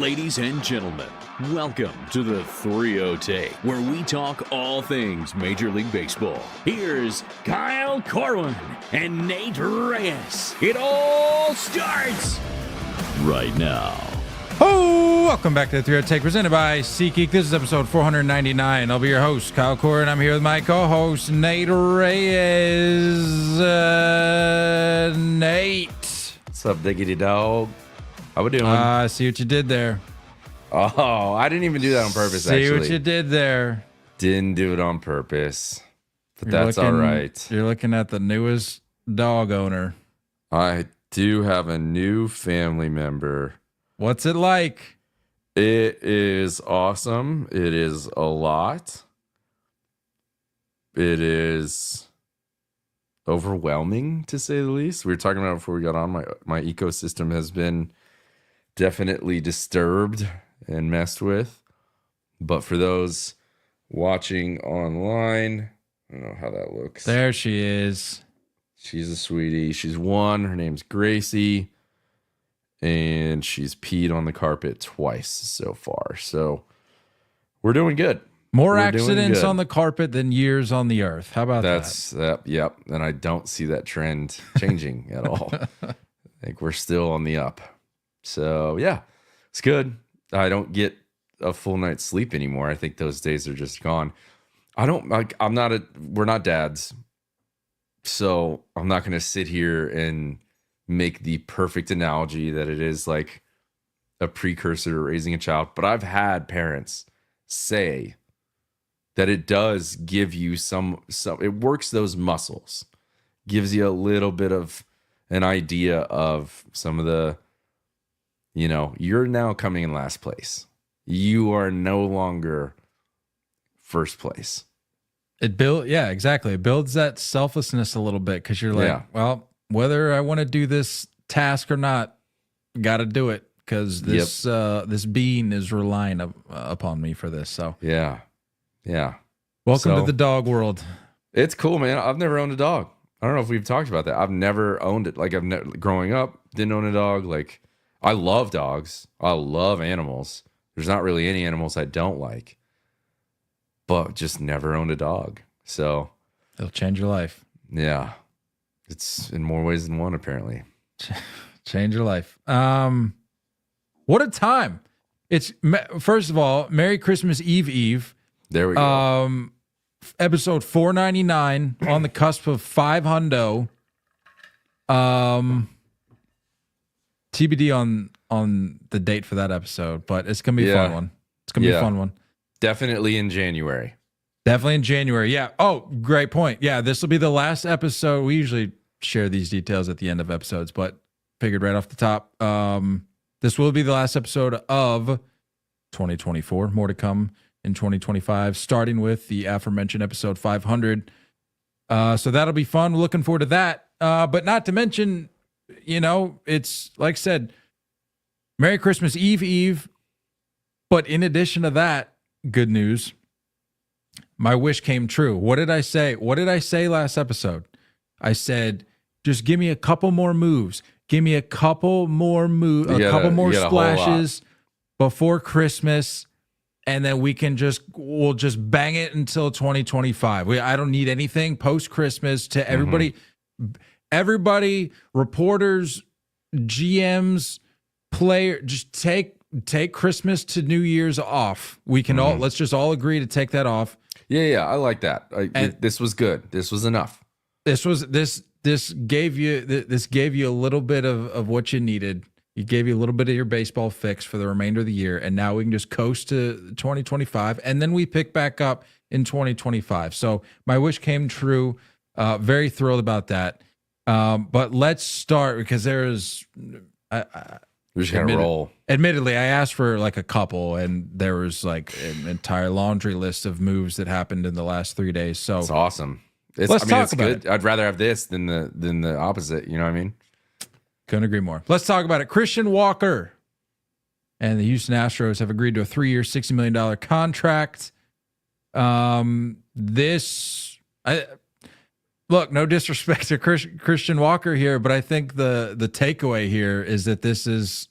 Ladies and gentlemen, welcome to the 3-0 Take, where we talk all things Major League Baseball. Here's Kyle Corwin and Nate Reyes. It all starts right now. Oh, welcome back to the 3-0 Take, presented by SeatGeek. This is episode 499. I'll be your host, Kyle Corwin. I'm here with my co-host, Nate Reyes. Nate. What's up, diggity dog? How we doing? I see what you did there. Oh, I didn't even do that on purpose, actually. See what you did there. Didn't do it on purpose. But that's all right. You're looking at the newest dog owner. I do have a new family member. What's it like? It is awesome. It is a lot. It is overwhelming, to say the least. We were talking about it before we got on. My ecosystem has been definitely disturbed and messed with. But for those watching online, I don't know how that looks. There she is. She's a sweetie. She's one. Her name's Gracie. And she's peed on the carpet twice so far. So we're doing good. More accidents on the carpet than years on the earth. How about that? Yep. And I don't see that trend changing at all. I think we're still on the up. So yeah, it's good. I don't get a full night's sleep anymore. I think those days are just gone. We're not dads. So I'm not going to sit here and make the perfect analogy that it is like a precursor to raising a child. But I've had parents say that it does give you some it works those muscles, gives you a little bit of an idea of some of the, you're now coming in last place. You are no longer first place. Yeah, exactly. It builds that selflessness a little bit because you're like, well, whether I want to do this task or not, got to do it because this being is relying upon me for this. So yeah. Welcome to the dog world. It's cool, man. I've never owned a dog. I don't know if we've talked about that. I've never owned it. Like growing up, didn't own a dog. Like I love dogs. I love animals. There's not really any animals I don't like, but just never owned a dog. So it'll change your life. Yeah. It's in more ways than one, apparently. Change your life. What a time. It's, first of all, Merry Christmas Eve. There we go. Episode 499 on the cusp of 500. TBD on the date for that episode, but it's going to be a fun one. It's going to be a fun one. Definitely in January. Definitely in January. Yeah. Oh, great point. Yeah, this will be the last episode. We usually share these details at the end of episodes, but figured right off the top, this will be the last episode of 2024. More to come in 2025, starting with the aforementioned episode 500. So that'll be fun. Looking forward to that. But not to mention, it's like I said, Merry Christmas Eve. But in addition to that, good news. My wish came true. What did I say? What did I say last episode? I said, just give me a couple more moves. Give me a couple more couple more splashes before Christmas, and then we'll just bang it until 2025. I don't need anything post Christmas to everybody. Everybody, reporters, GMs, player, just take Christmas to New Year's off. We can let's just all agree to take that off. Yeah, I like that. This was good. This was enough. This gave you a little bit of what you needed. It gave you a little bit of your baseball fix for the remainder of the year, and now we can just coast to 2025, and then we pick back up in 2025. So my wish came true. Very thrilled about that. But let's start because there is. We're just gonna roll. Admittedly, I asked for like a couple, and there was like an entire laundry list of moves that happened in the last 3 days. So it's awesome. Let's talk about good. I'd rather have this than the opposite. You know what I mean? Couldn't agree more. Let's talk about it. Christian Walker and the Houston Astros have agreed to a 3-year, $60 million contract. Look, no disrespect to Christian Walker here, but I think the takeaway here is that this is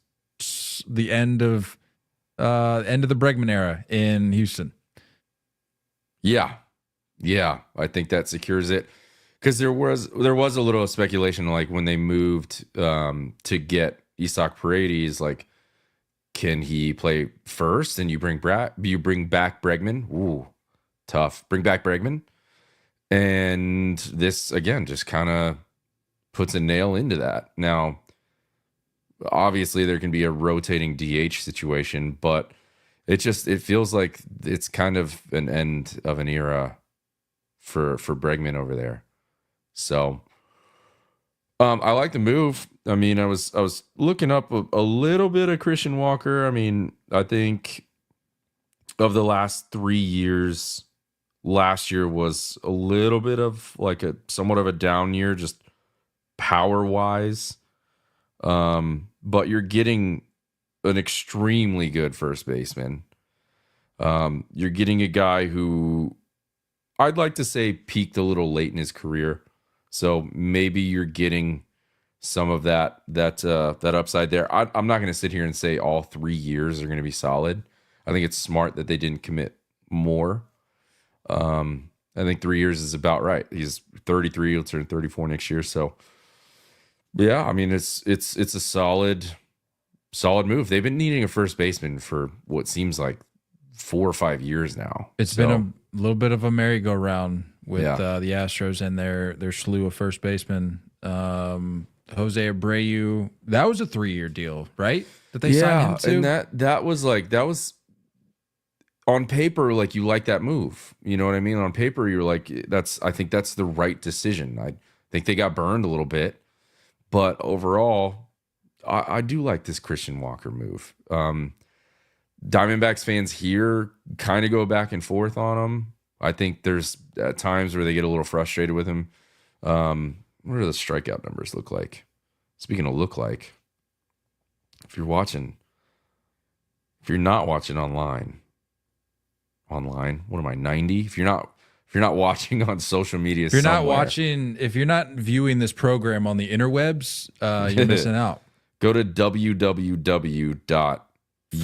the end of end of the Bregman era in Houston. Yeah. I think that secures it, because there was a little speculation, like when they moved to get Isak Paredes, like, can he play first and you bring back Bregman? Ooh, tough. Bring back Bregman, and this again just kind of puts a nail into that. Now, obviously, there can be a rotating DH situation, but it feels like it's kind of an end of an era for Bregman over there. So I like the move. I mean, I was looking up a little bit of Christian Walker. I mean, I think of the last 3 years, last year was a little bit of like a somewhat of a down year, just power wise. But you're getting an extremely good first baseman. You're getting a guy who I'd like to say peaked a little late in his career. So maybe you're getting some of that upside there. I'm not going to sit here and say all 3 years are going to be solid. I think it's smart that they didn't commit more. I think 3 years is about right. He's 33. He'll turn 34 next year. So yeah, I mean, it's a solid move. They've been needing a first baseman for what seems like 4 or 5 years now. It's been a little bit of a merry-go-round with the Astros and their slew of first basemen. Jose Abreu, that was a 3-year deal, right? That they signed him to? And that was on paper, like, you like that move. You know what I mean? On paper, you're like, I think that's the right decision. I think they got burned a little bit, but overall, I do like this Christian Walker move. Diamondbacks fans here kind of go back and forth on him. I think there's times where they get a little frustrated with him. What do the strikeout numbers look like? Speaking of look like, if you're not watching online, what am I, 90? If you're not watching on social media, if you're not viewing this program on the interwebs, you're missing out. Go to www.youtube. /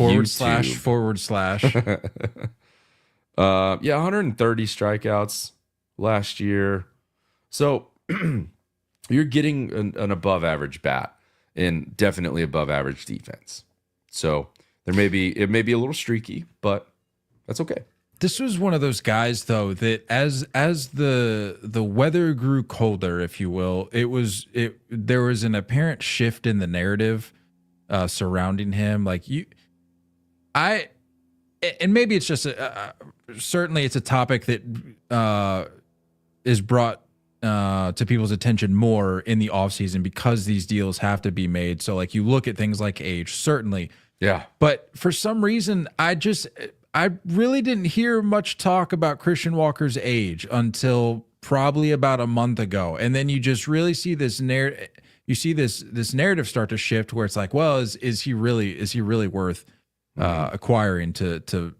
130 strikeouts last year. So you're getting an above average bat and definitely above average defense. So it may be a little streaky, but that's okay. This was one of those guys, though, that as the weather grew colder, if you will, there was an apparent shift in the narrative surrounding him. Like and maybe it's just certainly it's a topic that is brought to people's attention more in the offseason because these deals have to be made. So like you look at things like age, certainly. Yeah. But for some reason, I really didn't hear much talk about Christian Walker's age until probably about a month ago. And then you just really see this narrative. You see this narrative start to shift where it's like, well, is he really worth acquiring to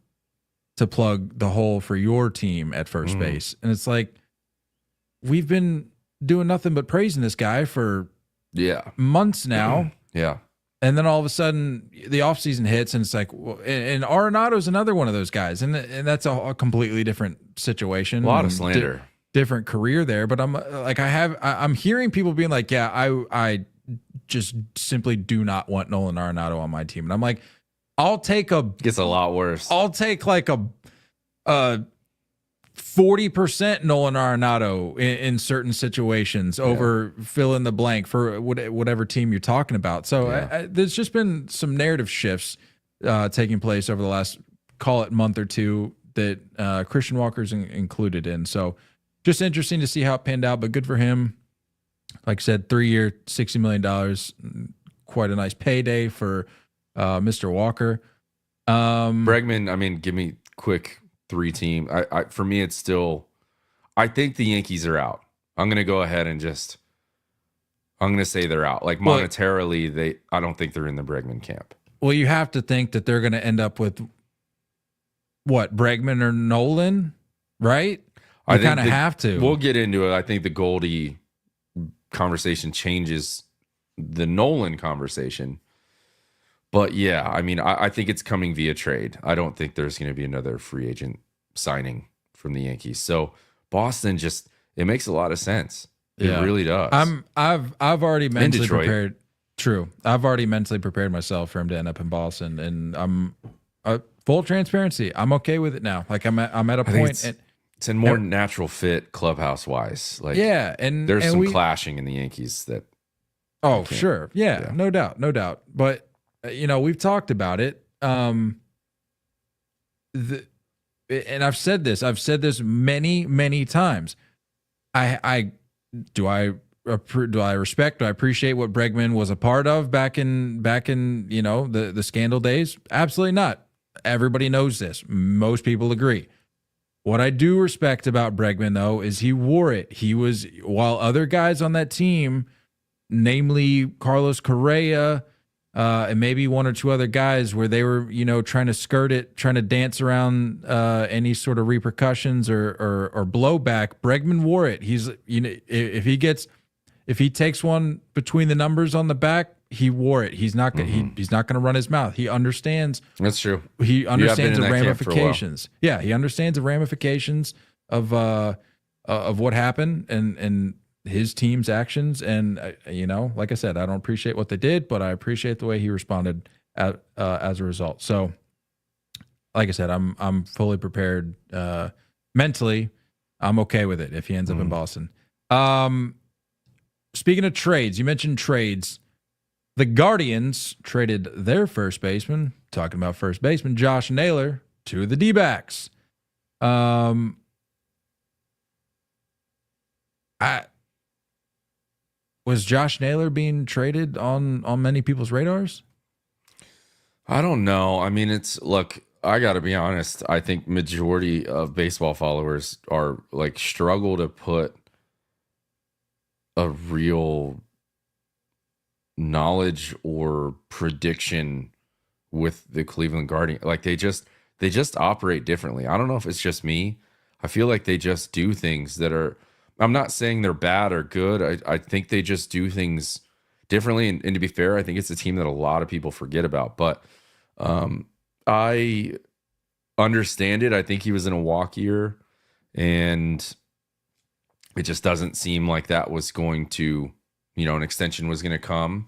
plug the hole for your team at first base? And it's like, we've been doing nothing but praising this guy for months now. Yeah. And then all of a sudden the offseason hits and it's like, well, and Arenado's another one of those guys. And that's a completely different situation. A lot of slander. Different career there. But I'm hearing people being like, yeah, I just simply do not want Nolan Arenado on my team. And I'm like, gets a lot worse. I'll take like a 40% Nolan Arenado in certain situations over fill in the blank for whatever team you're talking about. So there's just been some narrative shifts taking place over the last, call it, month or two that Christian Walker's included in. So just interesting to see how it panned out, but good for him. Like I said, 3-year, $60 million, quite a nice payday for Mr. Walker. Bregman, I mean, give me quick 3-team. For me, it's still, I think the Yankees are out. I'm going to go ahead and I'm going to say they're out. Like monetarily, I don't think they're in the Bregman camp. Well, you have to think that they're going to end up with what, Bregman or Nolan, right? I kind of have to. We'll get into it. I think the Goldie conversation changes the Nolan conversation. But yeah, I mean, I think it's coming via trade. I don't think there's going to be another free agent signing from the Yankees. So Boston it makes a lot of sense. It really does. I've already mentally Detroit. prepared. True. I've already mentally prepared myself for him to end up in Boston, and I'm full transparency. I'm okay with it now. Like I'm at a point. It's a more natural fit clubhouse wise. Like and there's and some clashing in the Yankees that. Oh, sure. Yeah, no doubt. But we've talked about it. And I've said this many times. I respect, do I appreciate what Bregman was a part of back in the scandal days? Absolutely not. Everybody knows this. Most people agree. What I do respect about Bregman, though, is he wore it. While other guys on that team, namely Carlos Correa, and maybe one or two other guys, where they were, trying to skirt it, trying to dance around any sort of repercussions or blowback. Bregman wore it. He's, if he takes one between the numbers on the back, he wore it. He's not going. He's not going to run his mouth. He understands. That's true. He understands the ramifications. Yeah, he understands the ramifications of what happened and his team's actions. And like I said, I don't appreciate what they did, but I appreciate the way he responded as a result. So, like I said, I'm fully prepared mentally. I'm okay with it if he ends up in Boston. Speaking of trades, you mentioned trades. The Guardians traded their first baseman, talking about first baseman, Josh Naylor, to the D-backs. Was Josh Naylor being traded on many people's radars? I don't know. I mean, look, I got to be honest. I think majority of baseball followers are struggle to put a real knowledge or prediction with the Cleveland Guardians. Like they just operate differently. I don't know if it's just me. I feel like they just do things that are, I'm not saying they're bad or good. I think they just do things differently. And to be fair, I think it's a team that a lot of people forget about. But I understand it. I think he was in a walk year, and it just doesn't seem like that was going to, an extension was going to come.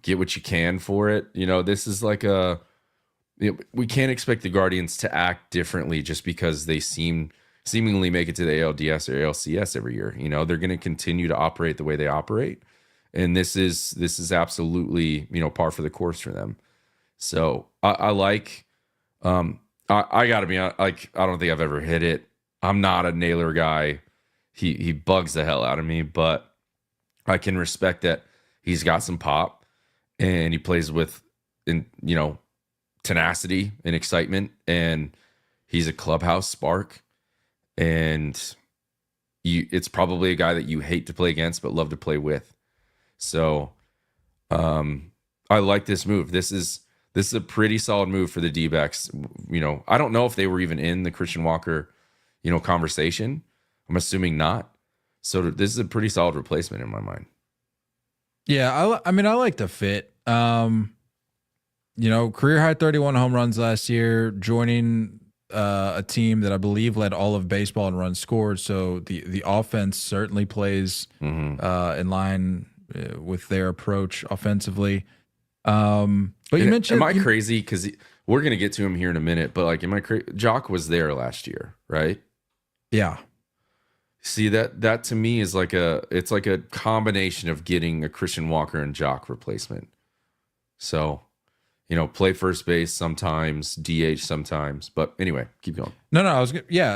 Get what you can for it. This is we can't expect the Guardians to act differently just because they seemingly make it to the ALDS or ALCS every year. They're going to continue to operate the way they operate. And this is absolutely, par for the course for them. So I gotta be honest, I don't think I've ever hit it. I'm not a Naylor guy. He bugs the hell out of me, but I can respect that he's got some pop and he plays with, tenacity and excitement, and he's a clubhouse spark. And it's probably a guy that you hate to play against but love to play with. So I like this move. This is a pretty solid move for the D-backs. I don't know if they were even in the Christian Walker, conversation. I'm assuming not. So this is a pretty solid replacement in my mind. Yeah, I like the fit. Career high 31 home runs last year, joining a team that I believe led all of baseball in runs scored. So the offense certainly plays in line with their approach offensively. But you mentioned, am I crazy? Because we're gonna get to him here in a minute. But am I crazy? Jock was there last year, right? Yeah. See, that to me is it's like a combination of getting a Christian Walker and Jock replacement. So, play first base sometimes, DH sometimes. But anyway, keep going. No, I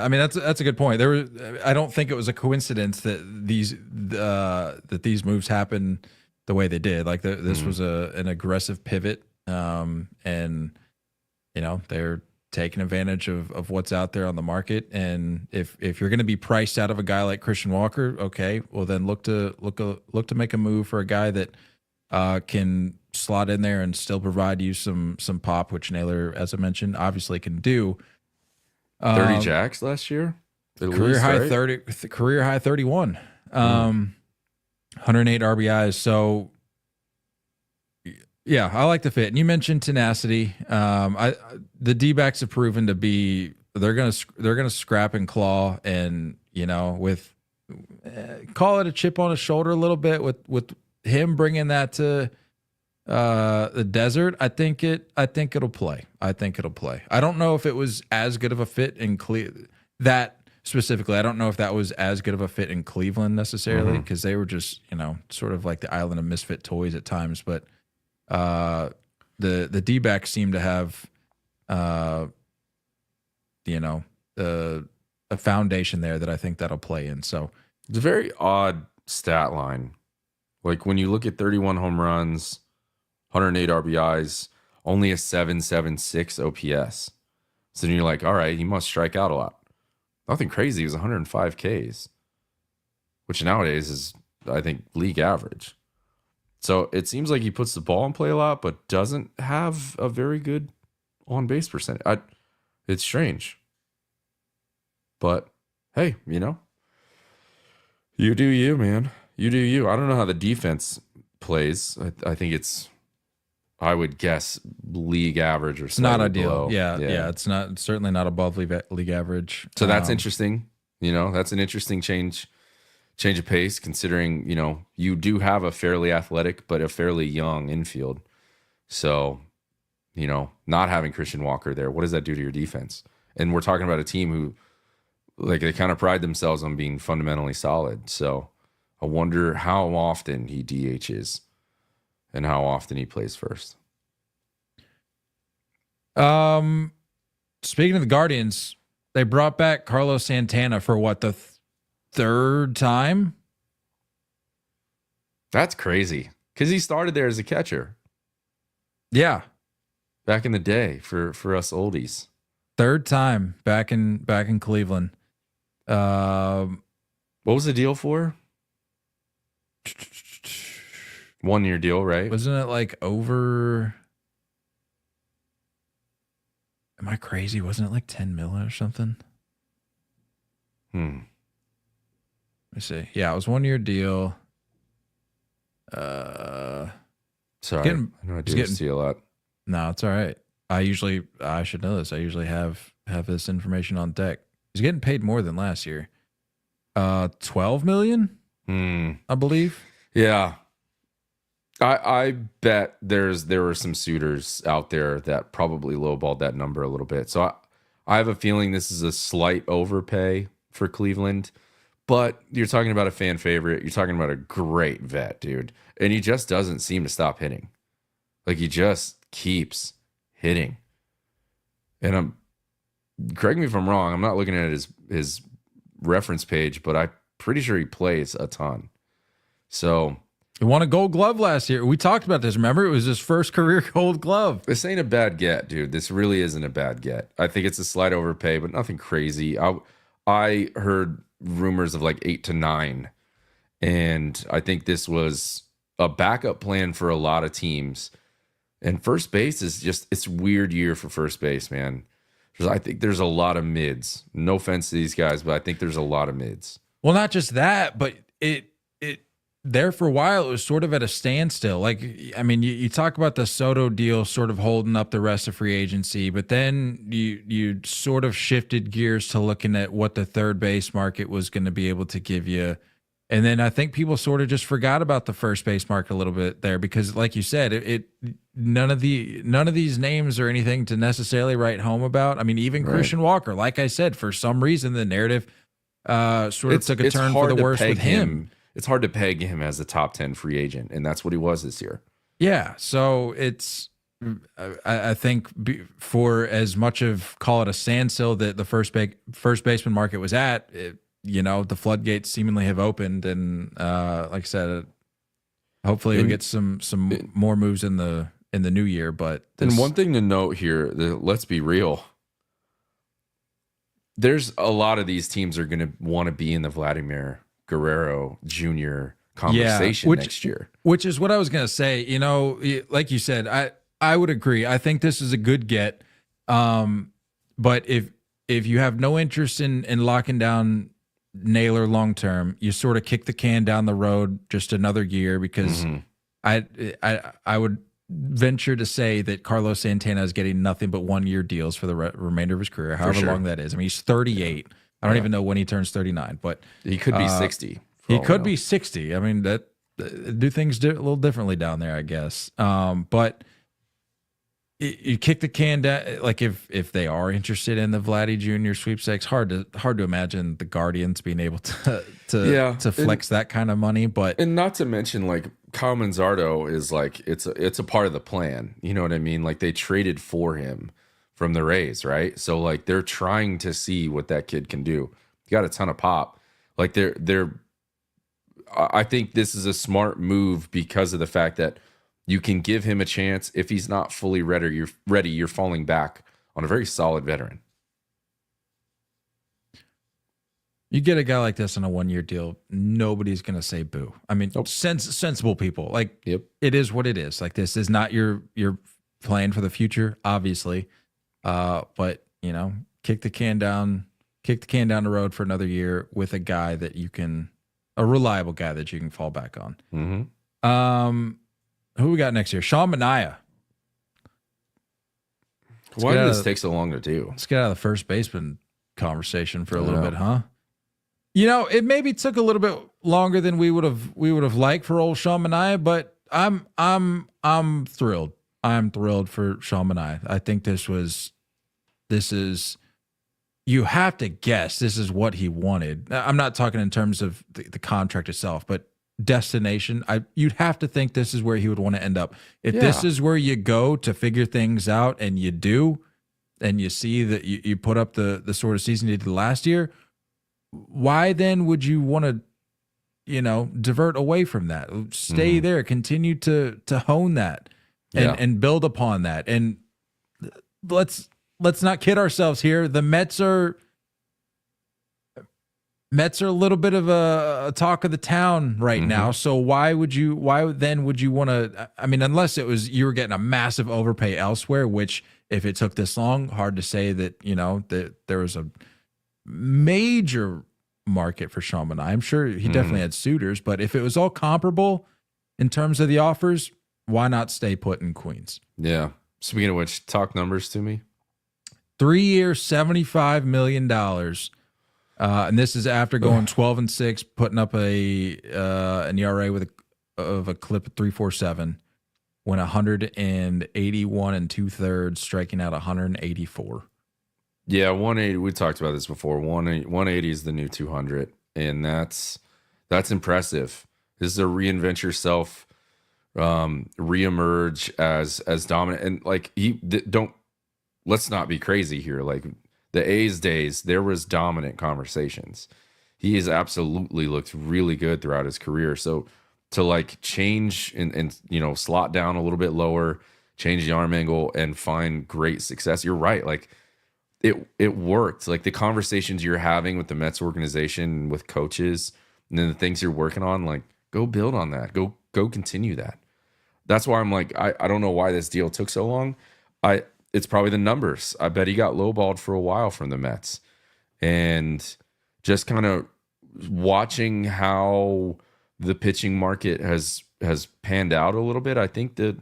mean, that's a good point. I don't think it was a coincidence that these moves happened the way they did. This was an aggressive pivot, and they're taking advantage of what's out there on the market. And if you're going to be priced out of a guy like Christian Walker, okay, well then look to make a move for a guy that can slot in there and still provide you some pop, which Naylor, as I mentioned, obviously can do. 30 jacks last year, career high 31, 108 RBIs. So Yeah, I like the fit. And you mentioned tenacity. The D-backs have proven to be they're gonna scrap and claw, and with call it a chip on his shoulder a little bit with him bringing that to the desert. I think it'll play. I don't know if it was as good of a fit in that specifically. I don't know if that was as good of a fit in Cleveland necessarily, because they were just sort of like the island of misfit toys at times, but. The D-backs seem to have, a foundation there that I think that'll play in. So it's a very odd stat line. Like when you look at 31 home runs, 108 RBIs, only a 7.76 OPS. So then you're like, all right, he must strike out a lot. Nothing crazy. It was 105 Ks, which nowadays is, I think, league average. So it seems like he puts the ball in play a lot, but doesn't have a very good on-base percentage. It's strange. But, hey, you do you, man. You do you. I don't know how the defense plays. I think it's, I would guess, league average or something. It's not ideal. Below. Yeah. It's certainly not above league average. So that's interesting. That's an interesting change of pace, considering, you do have a fairly athletic, but a fairly young infield. So, not having Christian Walker there, what does that do to your defense? And we're talking about a team who, like, they kind of pride themselves on being fundamentally solid. So I wonder how often he DHs and how often he plays first. Speaking of the Guardians, they brought back Carlos Santana for what, the third time? That's crazy, because he started there as a catcher. Yeah, back in the day for us oldies. Third time back in Cleveland. What was the deal for? 1 year deal, right? Wasn't it like over? Am I crazy? Wasn't it like 10 million or something? Let me see. Yeah, it was 1 year deal. Sorry, I know I do see a lot. No, it's all right. I should know this. I usually have this information on deck. He's getting paid more than last year. 12 million, I believe. Yeah. I bet there were some suitors out there that probably lowballed that number a little bit. So I have a feeling this is a slight overpay for Cleveland. But you're talking about a fan favorite. You're talking about a great vet, dude. And he just doesn't seem to stop hitting. Like, he just keeps hitting. And correct me if I'm wrong, I'm not looking at his reference page, but I'm pretty sure he plays a ton. So he won a Gold Glove last year. We talked about this. Remember, it was his first career Gold Glove. This ain't a bad get, dude. This really isn't a bad get. I think it's a slight overpay, but nothing crazy. I heard rumors of like 8 to 9, and I think this was a backup plan for a lot of teams. And first base is it's a weird year for first base, man. I think there's a lot of mids. No offense to these guys, but I think there's a lot of mids. Well, not just that, but it there for a while, it was sort of at a standstill. Like, I mean, you talk about the Soto deal sort of holding up the rest of free agency, but then you sort of shifted gears to looking at what the third base market was going to be able to give you. And then I think people sort of just forgot about the first base market a little bit there, because like you said, none of these names are anything to necessarily write home about. I mean, even right. Christian Walker, like I said, for some reason, the narrative sort of took a turn for the worse with him. It's hard to peg him as a top 10 free agent, and that's what he was this year. Yeah, so I think for as much of, call it a standstill that the first baseman market was at, the floodgates seemingly have opened, and like I said, hopefully we get some more moves in the new year. But and one thing to note here, let's be real. There's a lot of these teams are going to want to be in the Vladimir Guerrero Jr. conversation next year. Which is what I was going to say. Like you said, I would agree. I think this is a good get. But if you have no interest in locking down Naylor long term, you sort of kick the can down the road just another year, because I would venture to say that Carlos Santana is getting nothing but 1-year deals for the remainder of his career, however long that is. I mean, he's 38. I don't even know when he turns 39, but he could be 60. He could be 60. I mean, that do things a little differently down there, I guess. But you kick the can down. Like if they are interested in the Vladdy Jr. sweepstakes, hard to imagine the Guardians being able to flex that kind of money. But and not to mention, like, Kyle Manzardo is like it's a part of the plan. You know what I mean? Like, they traded for him from the Rays, right? So like they're trying to see what that kid can do. He got a ton of pop. Like I think this is a smart move because of the fact that you can give him a chance. If he's not fully ready, you're falling back on a very solid veteran. You get a guy like this on a 1-year deal, nobody's going to say boo. I mean, sensible people. Like, It is what it is. Like, this is not your plan for the future, obviously. But, you know, kick the can down the road for another year with a guy that a reliable guy that you can fall back on. Mm-hmm. Who we got next year? Sean Manaea. Why did this take so long to do? Let's get out of the first baseman conversation for a little bit, huh? You know, it maybe took a little bit longer than we would have liked for old Sean Manaea, but I'm thrilled. I'm thrilled for Sean Manaea. I think this is you have to guess this is what he wanted. I'm not talking in terms of the contract itself, but destination. You'd have to think this is where he would want to end up. If this is where you go to figure things out, and you do, and you see that you put up the sort of season you did last year, why then would you want to, you know, divert away from that? Stay there, continue to hone that and build upon that. And let's not kid ourselves here. The Mets are a little bit of a talk of the town right now. So why then would you want to, I mean, unless it was you were getting a massive overpay elsewhere, which if it took this long, hard to say that, you know, that there was a major market for Sean Manaea. I'm sure he definitely had suitors, but if it was all comparable in terms of the offers, why not stay put in Queens? Yeah. Speaking of which, talk numbers to me. 3 years, $75 million. And this is after going 12-6, putting up an ERA of a clip of 3.47, went 181 2/3, striking out 184. Yeah, 180. We talked about this before. 180 is the new 200, and that's impressive. This is a reinvent yourself, reemerge as dominant, and like let's not be crazy here. Like the A's days, there was dominant conversations. He has absolutely looked really good throughout his career. So to like change and you know, slot down a little bit lower, change the arm angle, and find great success. You're right. Like it worked. Like the conversations you're having with the Mets organization, with coaches, and then the things you're working on, like go build on that. Go continue that. That's why I'm like, I don't know why this deal took so long. It's probably the numbers. I bet he got lowballed for a while from the Mets. And just kind of watching how the pitching market has panned out a little bit, I think the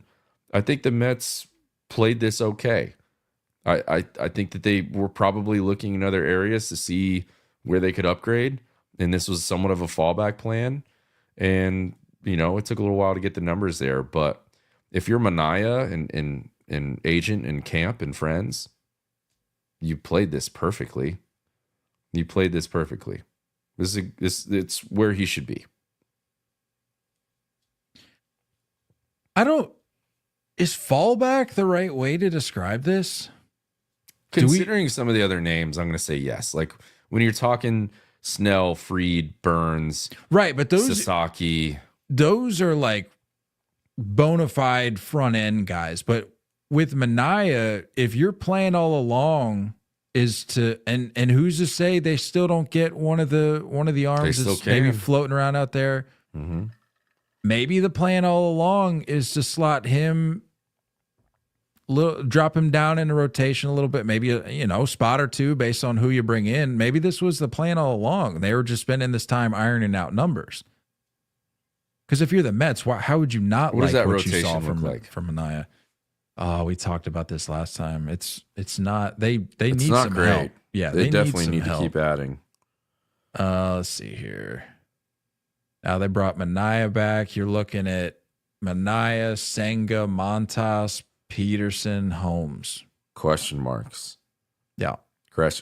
Mets played this okay. I think that they were probably looking in other areas to see where they could upgrade, and this was somewhat of a fallback plan. And you know, it took a little while to get the numbers there, but if you're Manaea and agent and camp and friends, you played this perfectly. It's where he should be. Is fallback the right way to describe this? Considering some of the other names, I'm going to say yes. Like when you're talking Snell, Fried, Burns, right? But Sasaki, those are like bona fide front end guys. But with Manaea, if your plan all along is to and who's to say they still don't get one of the arms that's maybe floating around out there. Mm-hmm. Maybe the plan all along is to slot him, drop him down in a rotation a little bit, maybe a spot or two based on who you bring in. Maybe this was the plan all along. They were just spending this time ironing out numbers. Because if you're the Mets, how would you not What like does that what you saw rotation from look like? from Manaea? Oh, we talked about this last time. It's not they It's need not some great. help. Yeah, They definitely some need to help. keep adding. Let's see here. Now they brought Manaea back. You're looking at Manaea, Senga, Montas, Peterson, Holmes. Question marks. Yeah.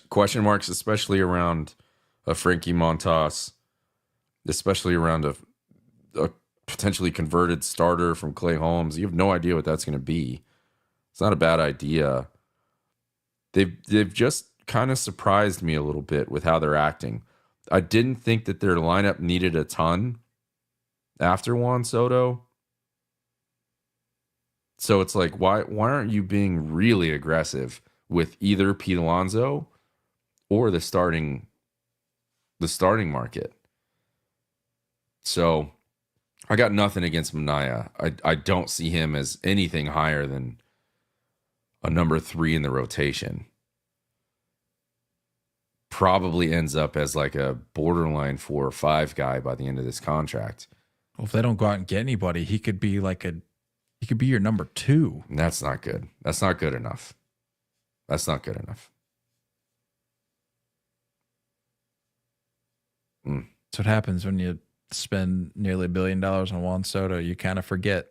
Question marks, especially around a Frankie Montas, especially around a potentially converted starter from Clay Holmes. You have no idea what that's going to be. It's not a bad idea. They've just kind of surprised me a little bit with how they're acting. I didn't think that their lineup needed a ton after Juan Soto. So it's like, why aren't you being really aggressive with either Pete Alonso or the starting market? So I got nothing against Manaea. I don't see him as anything higher than a number 3 in the rotation. Probably ends up as like a borderline 4 or 5 guy by the end of this contract. Well, if they don't go out and get anybody, he could be your number 2. And that's not good. That's not good enough. That's not good enough. That's what happens when you spend nearly $1 billion on Juan Soto. You kind of forget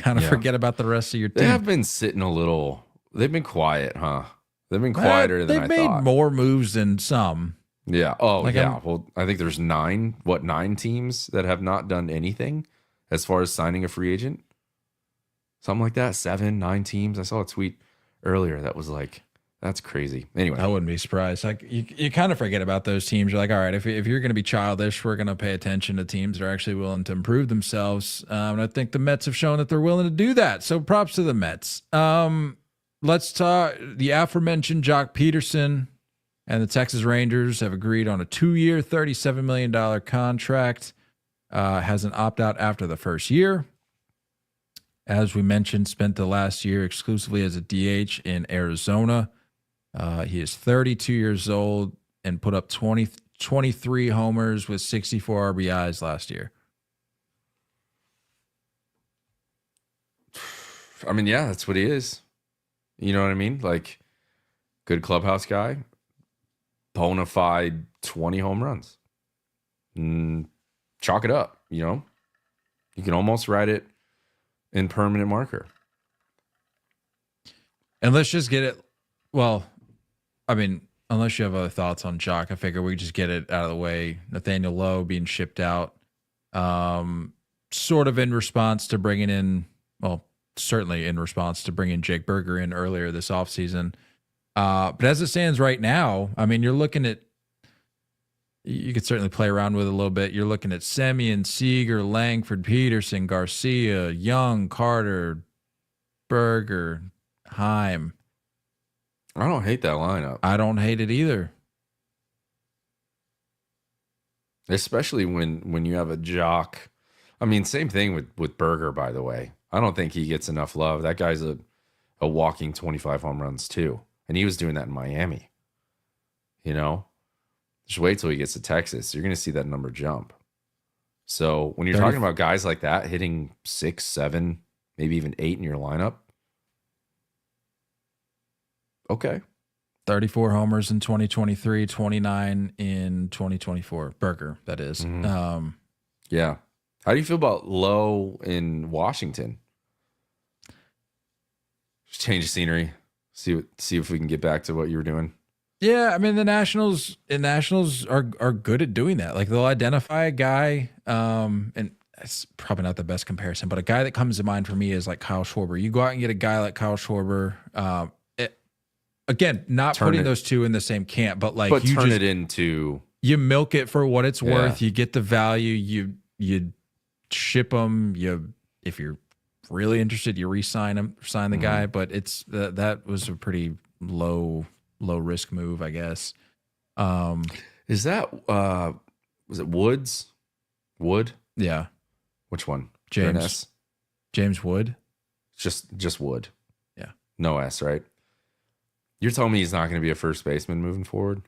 about the rest of your team. They have been sitting a little. They've been quiet, huh? They've been quieter than I thought. They've made more moves than some. Yeah. Oh, Like, yeah. Well, I think there's 9 teams that have not done anything as far as signing a free agent. Something like that. 7, 9 teams. I saw a tweet earlier that was like, that's crazy. Anyway. I wouldn't be surprised. Like you kind of forget about those teams. You're like, all right, if you're going to be childish, we're going to pay attention to teams that are actually willing to improve themselves. And I think the Mets have shown that they're willing to do that. So props to the Mets. Let's talk. The aforementioned Jock Peterson and the Texas Rangers have agreed on a 2-year, $37 million contract. Has an opt-out after the first year. As we mentioned, spent the last year exclusively as a DH in Arizona. He is 32 years old and put up 23 homers with 64 RBIs last year. I mean, yeah, that's what he is. You know what I mean? Like, good clubhouse guy, bona fide 20 home runs. Chalk it up, you know? You can almost write it in permanent marker. And let's just get it. Well, I mean, unless you have other thoughts on Jock, I figure we just get it out of the way. Nathaniel Lowe being shipped out, sort of in response to bringing in, well, certainly in response to bringing Jake Berger in earlier this offseason. But as it stands right now, I mean, you're looking at, you could certainly play around with it a little bit. You're looking at Semien, Seager, Langford, Peterson, Garcia, Young, Carter, Berger, Heim. I don't hate that lineup. I don't hate it either. Especially when you have a Jock. I mean, same thing with Berger, by the way. I don't think he gets enough love. That guy's a walking 25 home runs too. And he was doing that in Miami. You know? Just wait till he gets to Texas. You're going to see that number jump. So when you're talking about guys like that hitting 6, 7, maybe even 8 in your lineup, okay. 34 homers in 2023, 29 in 2024. Berger, that is. Mm-hmm. Yeah. How do you feel about Lowe in Washington? Just change the scenery. See if we can get back to what you were doing. Yeah, I mean the Nationals are good at doing that. Like they'll identify a guy, and it's probably not the best comparison, but a guy that comes to mind for me is like Kyle Schwarber. You go out and get a guy like Kyle Schwarber. Again, not putting those two in the same camp, but like you turn it into, you milk it for what it's worth. You get the value. You ship them. If you're really interested, you sign the guy. But it's that was a pretty low risk move, I guess. Is that was it Woods? Wood? Yeah. Which one? James Wood. Just Wood. Yeah. No S, right? You're telling me he's not going to be a first baseman moving forward?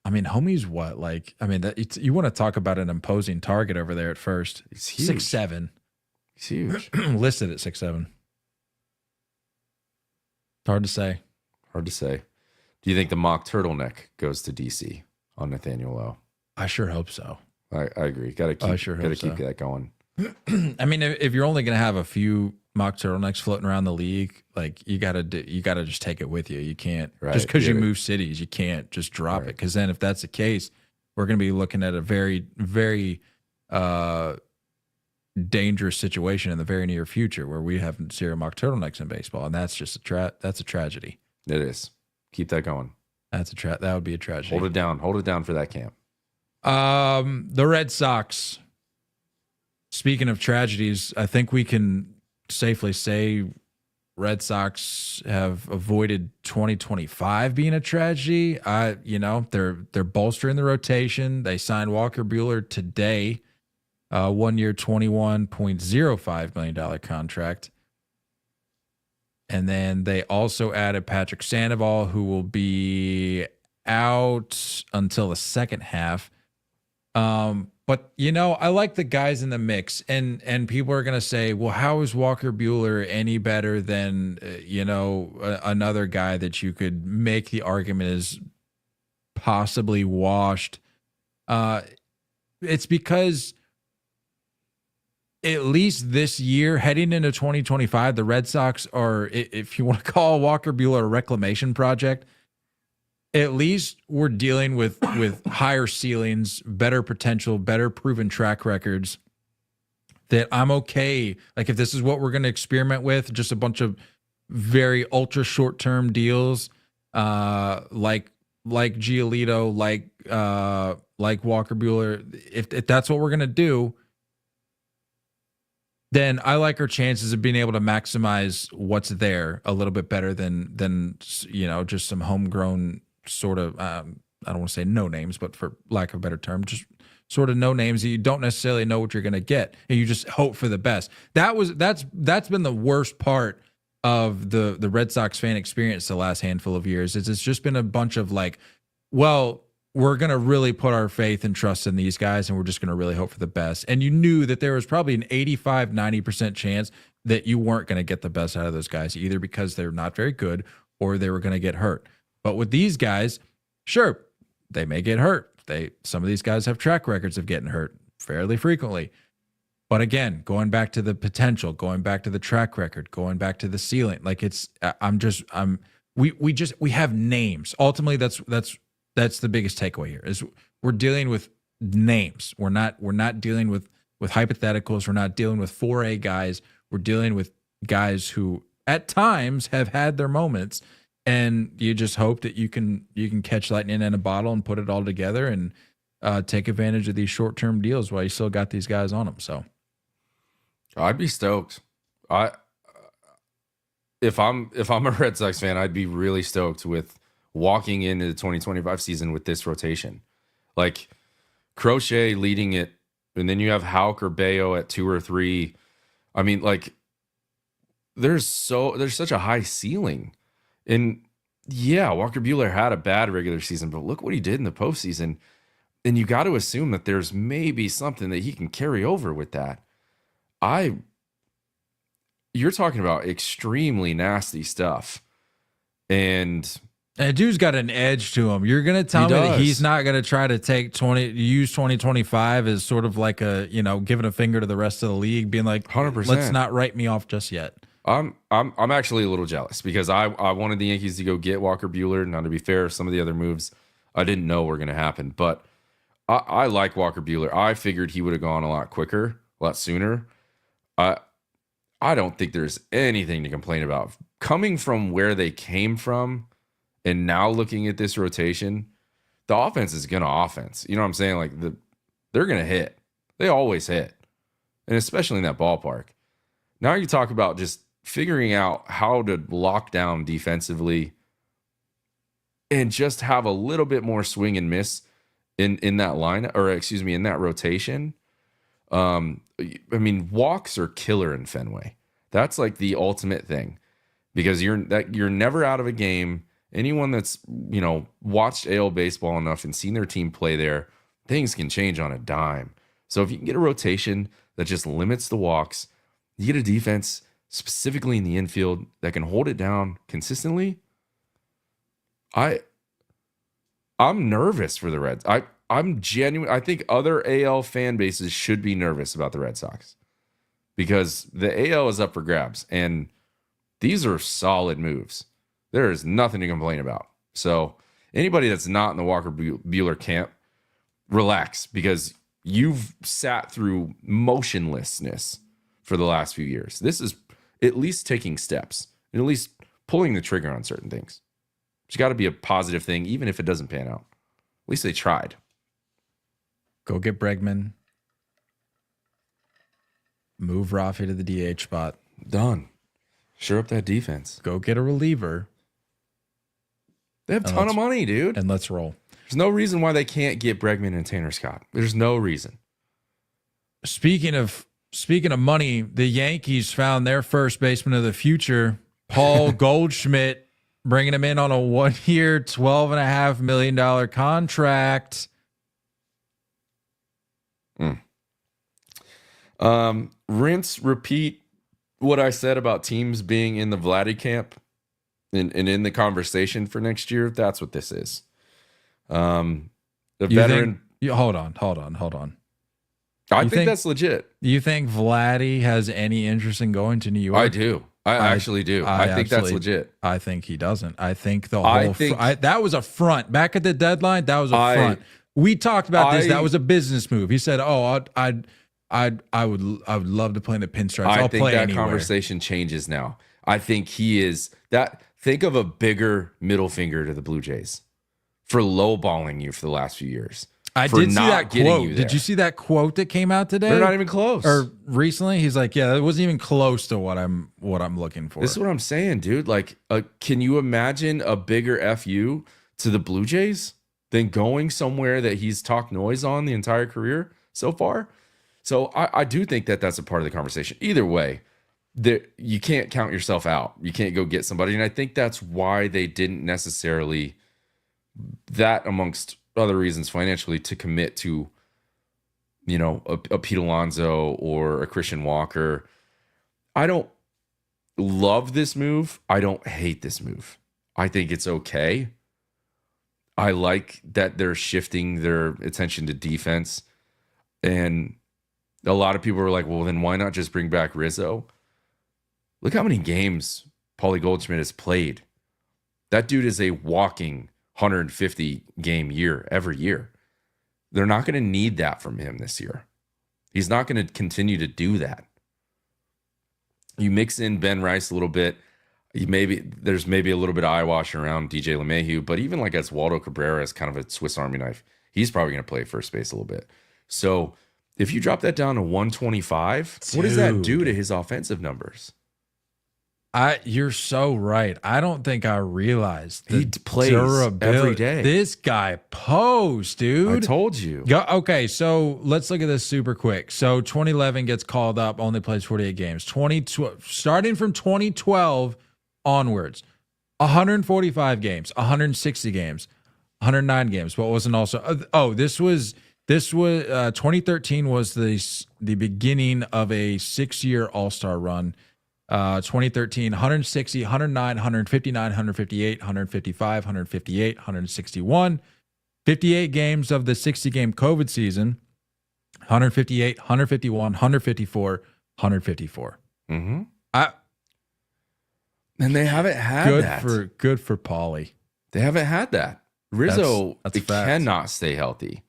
I mean, homie's what? Like, I mean, you want to talk about an imposing target over there at first. He's huge. 6'7". He's huge. Listed at 6'7". Hard to say. Hard to say. Do you think the mock turtleneck goes to DC on Nathaniel Lowe? I sure hope so. I agree. Got to keep, keep that going. I mean, if you're only going to have a few mock turtlenecks floating around the league, like you gotta just take it with you. You can't just because you move cities, you can't just drop it. Because then, if that's the case, we're going to be looking at a very, very dangerous situation in the very near future where we have zero mock turtlenecks in baseball, and that's just that's a tragedy. It is. Keep that going. That would be a tragedy. Hold it down for that camp. The Red Sox. Speaking of tragedies, I think we can safely say Red Sox have avoided 2025 being a tragedy. They're bolstering the rotation. They signed Walker Buehler today, 1 year, $21.05 million contract. And then they also added Patrick Sandoval, who will be out until the second half. But I like the guys in the mix, and people are going to say, well, how is Walker Buehler any better than, another guy that you could make the argument is possibly washed? It's because at least this year, heading into 2025, the Red Sox are, if you want to call Walker Buehler a reclamation project, at least we're dealing with higher ceilings, better potential, better proven track records. That I'm okay. Like if this is what we're going to experiment with, just a bunch of very ultra short-term deals, like Giolito, like Walker Buehler. If that's what we're going to do, then I like our chances of being able to maximize what's there a little bit better than just some homegrown sort of, I don't want to say no names, but for lack of a better term, just sort of no names that you don't necessarily know what you're going to get, and you just hope for the best. That's been the worst part of the Red Sox fan experience the last handful of years. It's just been a bunch of like, well, we're going to really put our faith and trust in these guys, and we're just going to really hope for the best. And you knew that there was probably an 85-90% chance that you weren't going to get the best out of those guys, either because they're not very good or they were going to get hurt. But with these guys, sure, they may get hurt. Some of these guys have track records of getting hurt fairly frequently. But again, going back to the potential, going back to the track record, going back to the ceiling, like we have names. Ultimately, that's the biggest takeaway here is we're dealing with names. We're not dealing with hypotheticals. We're not dealing with 4A guys. We're dealing with guys who at times have had their moments. And you just hope that you can catch lightning in a bottle and put it all together and take advantage of these short-term deals while you still got these guys on them. So I'd be stoked. If I'm a Red Sox fan, I'd be really stoked with walking into the 2025 season with this rotation. Like Crochet leading it, and then you have Houck or Bayo at 2 or 3. I mean, like there's such a high ceiling. And yeah, Walker Buehler had a bad regular season, but look what he did in the postseason. And you got to assume that there's maybe something that he can carry over with that. You're talking about extremely nasty stuff. And dude's got an edge to him. You're going to tell me that he's not going to try to use 2025 as sort of like giving a finger to the rest of the league, being like, 100%. Let's not write me off just yet. I'm actually a little jealous because I wanted the Yankees to go get Walker Buehler. Now, to be fair, some of the other moves I didn't know were going to happen, but I like Walker Buehler. I figured he would have gone a lot quicker, a lot sooner. I don't think there's anything to complain about. Coming from where they came from and now looking at this rotation, the offense is going to offense. You know what I'm saying? Like they're going to hit. They always hit, and especially in that ballpark. Now you talk about just figuring out how to lock down defensively and just have a little bit more swing and miss in that line, or excuse me, in that rotation. I mean, walks are killer in Fenway. That's like the ultimate thing because you're never out of a game anyone that's, watched AL baseball enough and seen their team play there, things can change on a dime. So if you can get a rotation that just limits the walks, you get a defense specifically in the infield that can hold it down consistently. I'm nervous for the Reds. I'm genuine. I think other AL fan bases should be nervous about the Red Sox because the AL is up for grabs, and these are solid moves. There is nothing to complain about. So anybody that's not in the Walker Buehler camp, relax, because you've sat through motionlessness for the last few years. This is at least taking steps and at least pulling the trigger on certain things. It's got to be a positive thing, even if it doesn't pan out. At least they tried. Go get Bregman. Move Rafi to the DH spot. Done. Sure up that defense. Go get a reliever. They have a ton of money, dude. And let's roll. There's no reason why they can't get Bregman and Tanner Scott. There's no reason. Speaking of money, the Yankees found their first baseman of the future, Paul Goldschmidt, bringing him in on a 1-year, $12.5 million contract. Rinse, repeat what I said about teams being in the Vladdy camp and in the conversation for next year. That's what this is. The veteran. Hold on. I think that's legit. You think Vladdy has any interest in going to New York? I do. I actually do. I think that's legit. I think he doesn't. I think the whole that was a front. Back at the deadline, that was a front. We talked about this. That was a business move. He said, "Oh, I would love to play in the pinstripes. I'll play anywhere." Conversation changes now. I think he is that. Think of a bigger middle finger to the Blue Jays for lowballing you for the last few years. I did see that quote. Did you see that quote that came out today? They're not even close. Or recently, he's like, "Yeah, it wasn't even close to what I'm looking for." This is what I'm saying, dude. Like, can you imagine a bigger FU to the Blue Jays than going somewhere that he's talked noise on the entire career so far? So I do think that that's a part of the conversation. Either way, you can't count yourself out. You can't go get somebody, and I think that's why they didn't necessarily, that amongst other reasons financially, to commit to, a Pete Alonso or a Christian Walker. I don't love this move. I don't hate this move. I think it's okay. I like that they're shifting their attention to defense. And a lot of people are like, well, then why not just bring back Rizzo? Look how many games Paulie Goldschmidt has played. That dude is a walking 150 game year every year. They're not going to need that from him this year. He's not going to continue to do that. You mix in Ben Rice a little bit. There's maybe a little bit of eyewash around DJ LeMahieu, but even like Oswaldo Cabrera is kind of a Swiss Army knife. He's probably going to play first base a little bit. So if you drop that down to 125, what does that do to his offensive numbers? You're so right. I don't think I realized he plays every day. This guy posed, dude. I told you. Okay, so let's look at this super quick. So 2011 gets called up, only plays 48 games. Starting from 2012 onwards, 145 games, 160 games, 109 games. What wasn't also? This was 2013 was the beginning of a 6-year All-Star run. 2013, 160, 109, 159, 158, 155, 158, 161. 58 games of the 60-game COVID season. 158, 151, 154, 154. Mm-hmm. And they haven't had that. Good for Paulie. They haven't had that. Rizzo cannot stay healthy.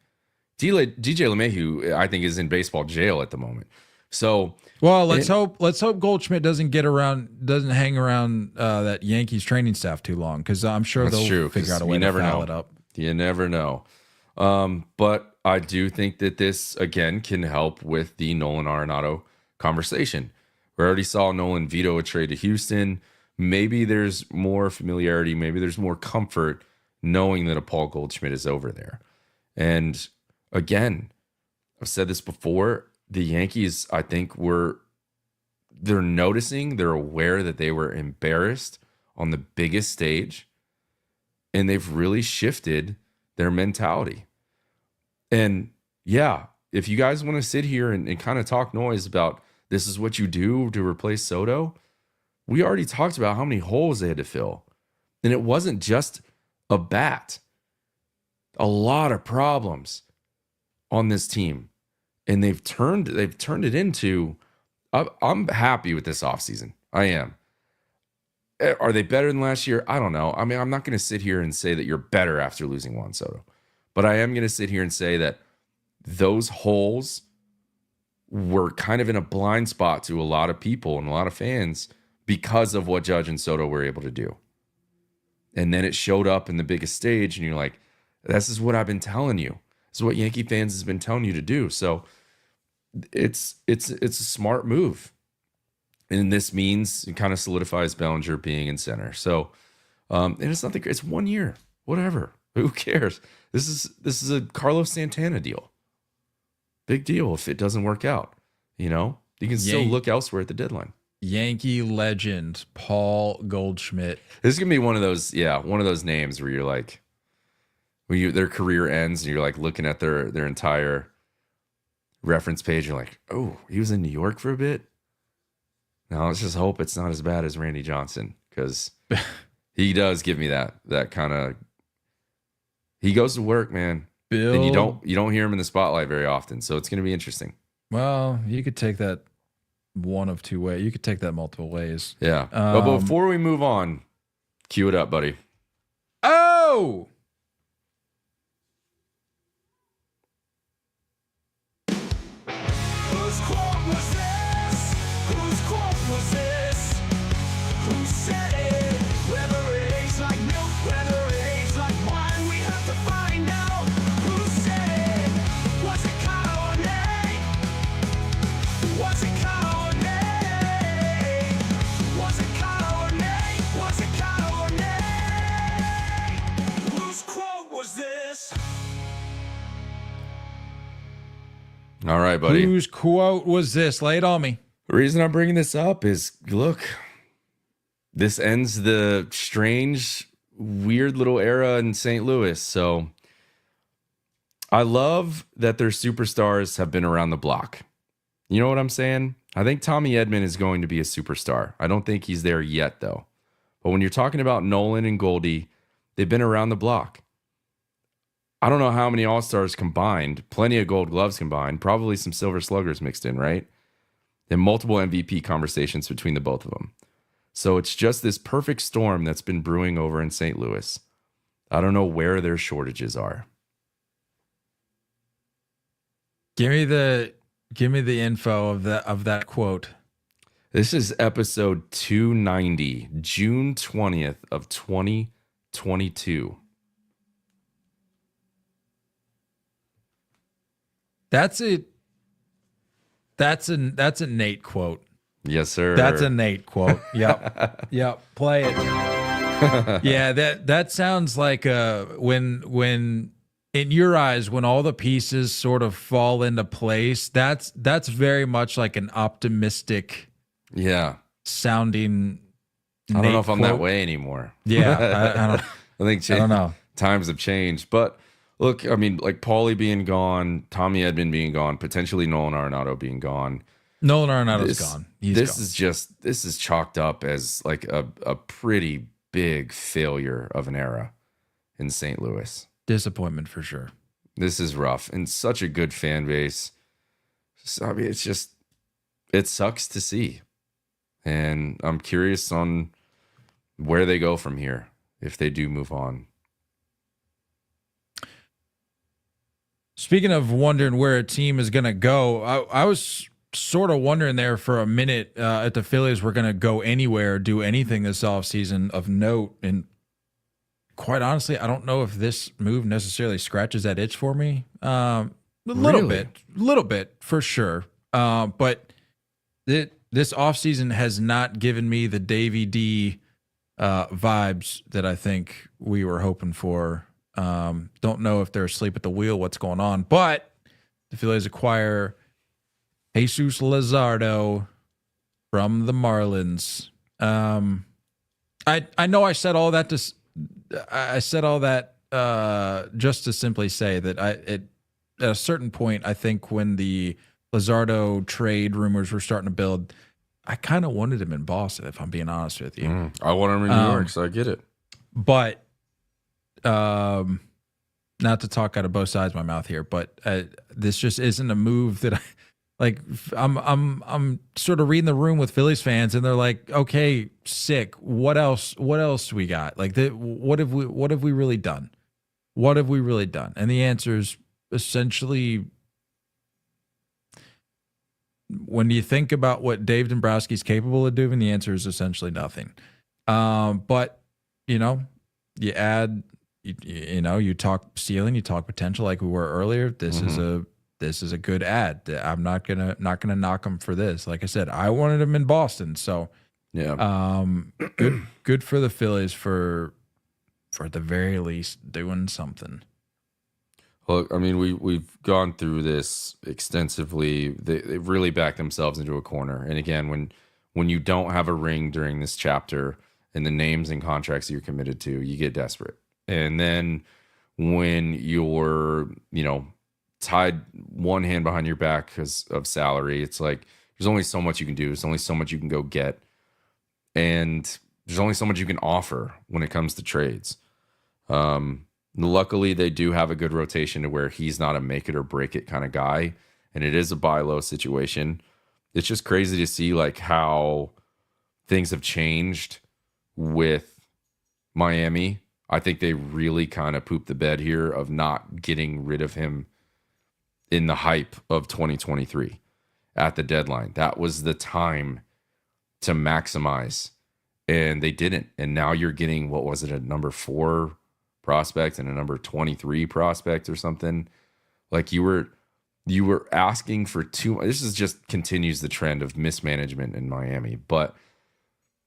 DJ LeMahieu, I think, is in baseball jail at the moment. So, well, let's hope Goldschmidt doesn't hang around that Yankees training staff too long, because I'm sure they'll figure out a way to foul it up. You never know. But I do think that this again can help with the Nolan Arenado conversation. We already saw Nolan veto a trade to Houston. Maybe there's more familiarity. Maybe there's more comfort knowing that a Paul Goldschmidt is over there. And again, I've said this before. The Yankees, I think, they're noticing, they're aware that they were embarrassed on the biggest stage. and they've really shifted their mentality. And yeah, if you guys want to sit here and kind of talk noise about this is what you do to replace Soto, we already talked about how many holes they had to fill. And it wasn't just a bat. A lot of problems on this team. And they've turned it into, I'm happy with this offseason. I am. Are they better than last year? I don't know. I mean, I'm not going to sit here and say that you're better after losing Juan Soto. But I am going to sit here and say that those holes were kind of in a blind spot to a lot of people and a lot of fans because of what Judge and Soto were able to do. And then it showed up in the biggest stage, and you're like, this is what I've been telling you. This is what Yankee fans has been telling you to do. So it's a smart move. And this means it kind of solidifies Bellinger being in center. So and it's nothing. It's 1 year. Whatever. Who cares? This is a Carlos Santana deal. Big deal if it doesn't work out. You know, you can still look elsewhere at the deadline. Yankee legend Paul Goldschmidt. This is gonna be one of those names where you're like, when their career ends and you're like looking at their entire reference page, you're like, oh, he was in New York for a bit. Now let's just hope it's not as bad as Randy Johnson, because he does give me that kind of. He goes to work, man. Bill, and you don't hear him in the spotlight very often, so it's going to be interesting. Well, you could take that one of two ways. You could take that multiple ways. Yeah. But before we move on, cue it up, buddy. Oh! Whose quote was this? Whose quote was this? Who said it? Whether it tastes like milk, whether it tastes like wine, we have to find out. Who said it? Was it Kyle or Nate? Was it Kyle or Nate? Was it Kyle or Nate? Was it Kyle or Nate? Whose quote was this? All right, buddy. Whose quote was this? Lay it on me. The reason I'm bringing this up is, look, this ends the strange, weird little era in St. Louis. So I love that their superstars have been around the block. You know what I'm saying? I think Tommy Edman is going to be a superstar. I don't think he's there yet, though. But when you're talking about Nolan and Goldie, they've been around the block. I don't know how many All-Stars combined, plenty of Gold Gloves combined, probably some Silver Sluggers mixed in, right? And multiple MVP conversations between the both of them. So it's just this perfect storm that's been brewing over in St. Louis. I don't know where their shortages are. Give me the info of that quote. This is episode 290, June 20th of 2022. That's a Nate quote. Yes, sir. That's a Nate quote. Yep. Yep. Play it. Yeah, that sounds like when in your eyes, when all the pieces sort of fall into place, that's very much like an optimistic sounding I don't Nate know if I'm quote. that way anymore. Yeah. I don't I think I don't know. times have changed. But look, I mean, like Paulie being gone, Tommy Edman being gone, potentially Nolan Arenado being gone. Nolan Arenado's gone. He's gone. This is chalked up as like a pretty big failure of an era in St. Louis. Disappointment for sure. This is rough, and such a good fan base. So, I mean, it sucks to see. And I'm curious on where they go from here if they do move on. Speaking of wondering where a team is going to go, I was sort of wondering there for a minute if the Phillies were going to go anywhere, do anything this offseason of note. And quite honestly, I don't know if this move necessarily scratches that itch for me. A little bit for sure. But this offseason has not given me the Davey D vibes that I think we were hoping for. Don't know if they're asleep at the wheel, what's going on, but the Phillies acquire Jesus Luzardo from the Marlins. I know I said all that I said all that just to simply say that at a certain point, I think when the Luzardo trade rumors were starting to build, I kind of wanted him in Boston, if I'm being honest with you. I want him in New York, so I get it. But not to talk out of both sides of my mouth here, but this just isn't a move that I like. I'm sort of reading the room with Phillies fans, and they're like, "Okay, sick. What else? What else we got? Like, what have we really done? What have we really done?" And the answer is essentially, when you think about what Dave Dombrowski's capable of doing, the answer is essentially nothing. But you add. You talk ceiling, you talk potential, like we were earlier. This is a good ad. I'm not gonna knock him for this. Like I said, I wanted him in Boston, so Yeah. Good for the Phillies for the very least doing something. Look, I mean, we've gone through this extensively. They really backed themselves into a corner. And again, when you don't have a ring during this chapter and the names and contracts that you're committed to, you get desperate. And then when you're, tied one hand behind your back because of salary, it's like there's only so much you can do. There's only so much you can go get. And there's only so much you can offer when it comes to trades. Luckily, they do have a good rotation to where he's not a make it or break it kind of guy. And it is a buy low situation. It's just crazy to see like how things have changed with Miami. I think they really kind of pooped the bed here of not getting rid of him in the hype of 2023 at the deadline. That was the time to maximize, and they didn't. And now you're getting, what was it, a number 4 prospect and a number 23 prospect or something. Like you were asking for too much. This is just continues the trend of mismanagement in Miami, but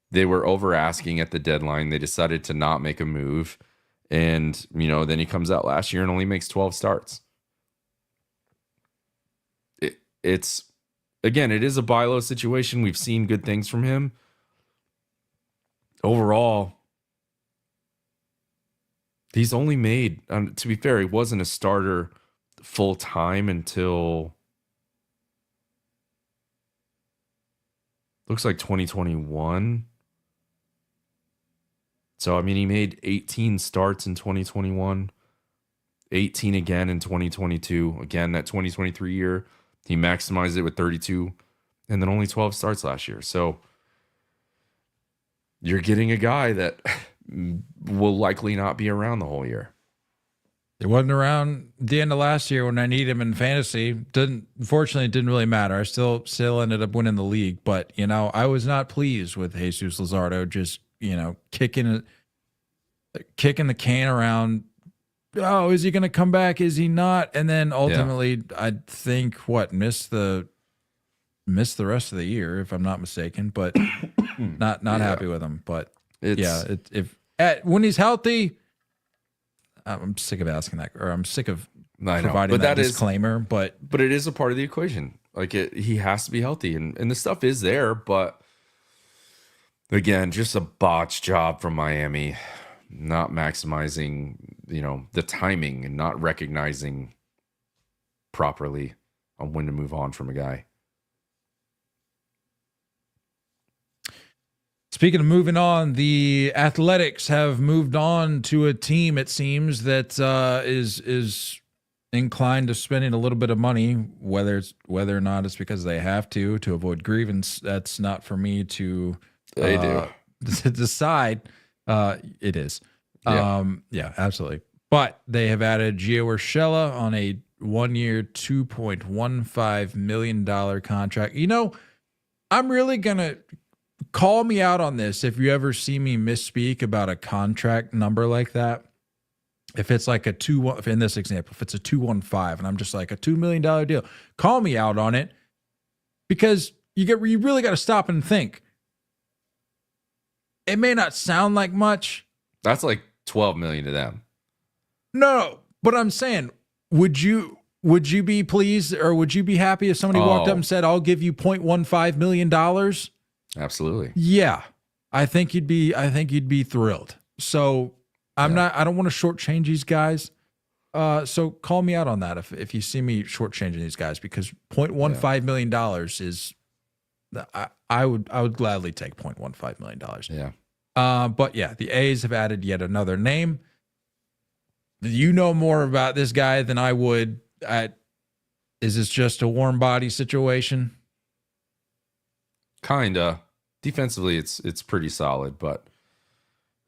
they were over asking at the deadline. They decided to not make a move. And, then he comes out last year and only makes 12 starts. It's, again, it is a buy low situation. We've seen good things from him. Overall, he's only made, to be fair, he wasn't a starter full time until looks like 2021. So, I mean, he made 18 starts in 2021, 18 again in 2022. Again, that 2023 year, he maximized it with 32, and then only 12 starts last year. So, you're getting a guy that will likely not be around the whole year. It wasn't around the end of last year when I need him in fantasy. Unfortunately, it didn't really matter. I still ended up winning the league, but I was not pleased with Jesus Luzardo just kicking the can around. Oh, is he going to come back? Is he not? And then ultimately, I think miss the rest of the year if I'm not mistaken. But not happy with him. But when he's healthy. I'm sick of asking that, or I'm sick of providing that disclaimer. But it is a part of the equation. Like he has to be healthy, and the stuff is there. But again, just a botched job from Miami, not maximizing, the timing and not recognizing properly on when to move on from a guy. Speaking of moving on, the Athletics have moved on to a team, it seems, that is inclined to spending a little bit of money, whether or not it's because they have to avoid grievance. That's not for me to decide. It is. Yeah, absolutely. But they have added Gio Urshela on a 1-year, $2.15 million contract. I'm really going to call me out on this if you ever see me misspeak about a contract number like that. If it's like in this example, if it's a 215 and I'm just like a $2 million deal, call me out on it, because you really got to stop and think. It may not sound like much. That's like 12 million to them. No, but I'm saying, would you be pleased, or would you be happy if somebody walked up and said, "I'll give you $0.15 million"? Absolutely. Yeah, I think you'd be thrilled. So I don't want to shortchange these guys. So call me out on that if you see me shortchanging these guys, because $0.15 million is, I would gladly take $0.15 million. Yeah. But yeah, the A's have added yet another name. You know more about this guy than I would. Is this just a warm body situation? Kinda. Defensively, it's pretty solid, but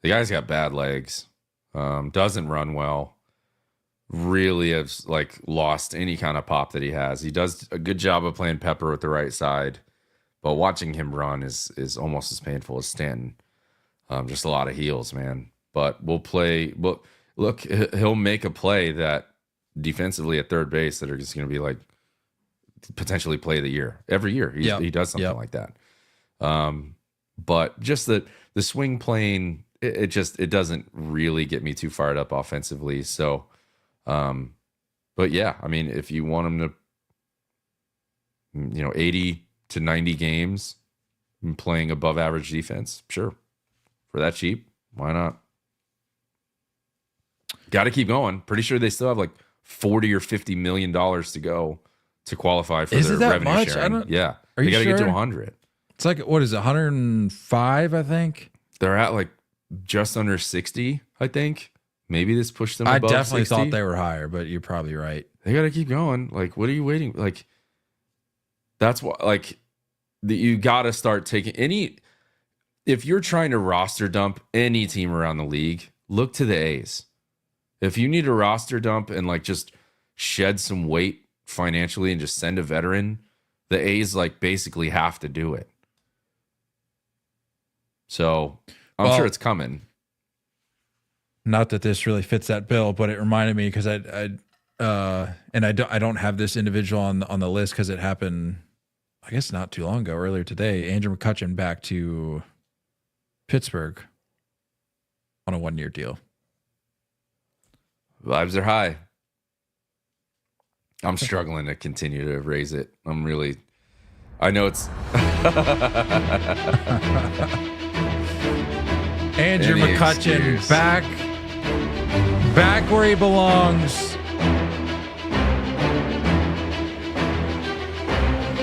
the guy's got bad legs. Doesn't run well. Really has like lost any kind of pop that he has. He does a good job of playing Pepper with the right side, but watching him run is almost as painful as Stanton. Just a lot of heels, man. But we'll play. But look, he'll make a play that defensively at third base that are just going to be like potentially play of the year every year. He does something like that. But just the swing plane, it doesn't really get me too fired up offensively. So, but yeah, I mean, if you want him to, 80 to 90 games and playing above average defense, sure. For that cheap, why not? Got to keep going. Pretty sure they still have like $40 or $50 million to go to qualify for their revenue sharing. Yeah, they got to get to 100. It's like, what is it, 105? I think they're at like just under 60. I think maybe this pushed them. Above I definitely 60. thought they were higher, but you're probably right. They got to keep going. Like, what are you waiting? Like, that's why. Like, you got to start taking any. If you're trying to roster dump any team around the league, look to the A's. If you need a roster dump and like just shed some weight financially and just send a veteran, the A's like basically have to do it. So I'm sure it's coming. Not that this really fits that bill, but it reminded me because I don't have this individual on the list because it happened, I guess, not too long ago, earlier today. Andrew McCutchen back to Pittsburgh on a 1-year deal. Vibes are high. I'm struggling to continue to raise it. I know it's Andrew McCutchen excuse. back where he belongs.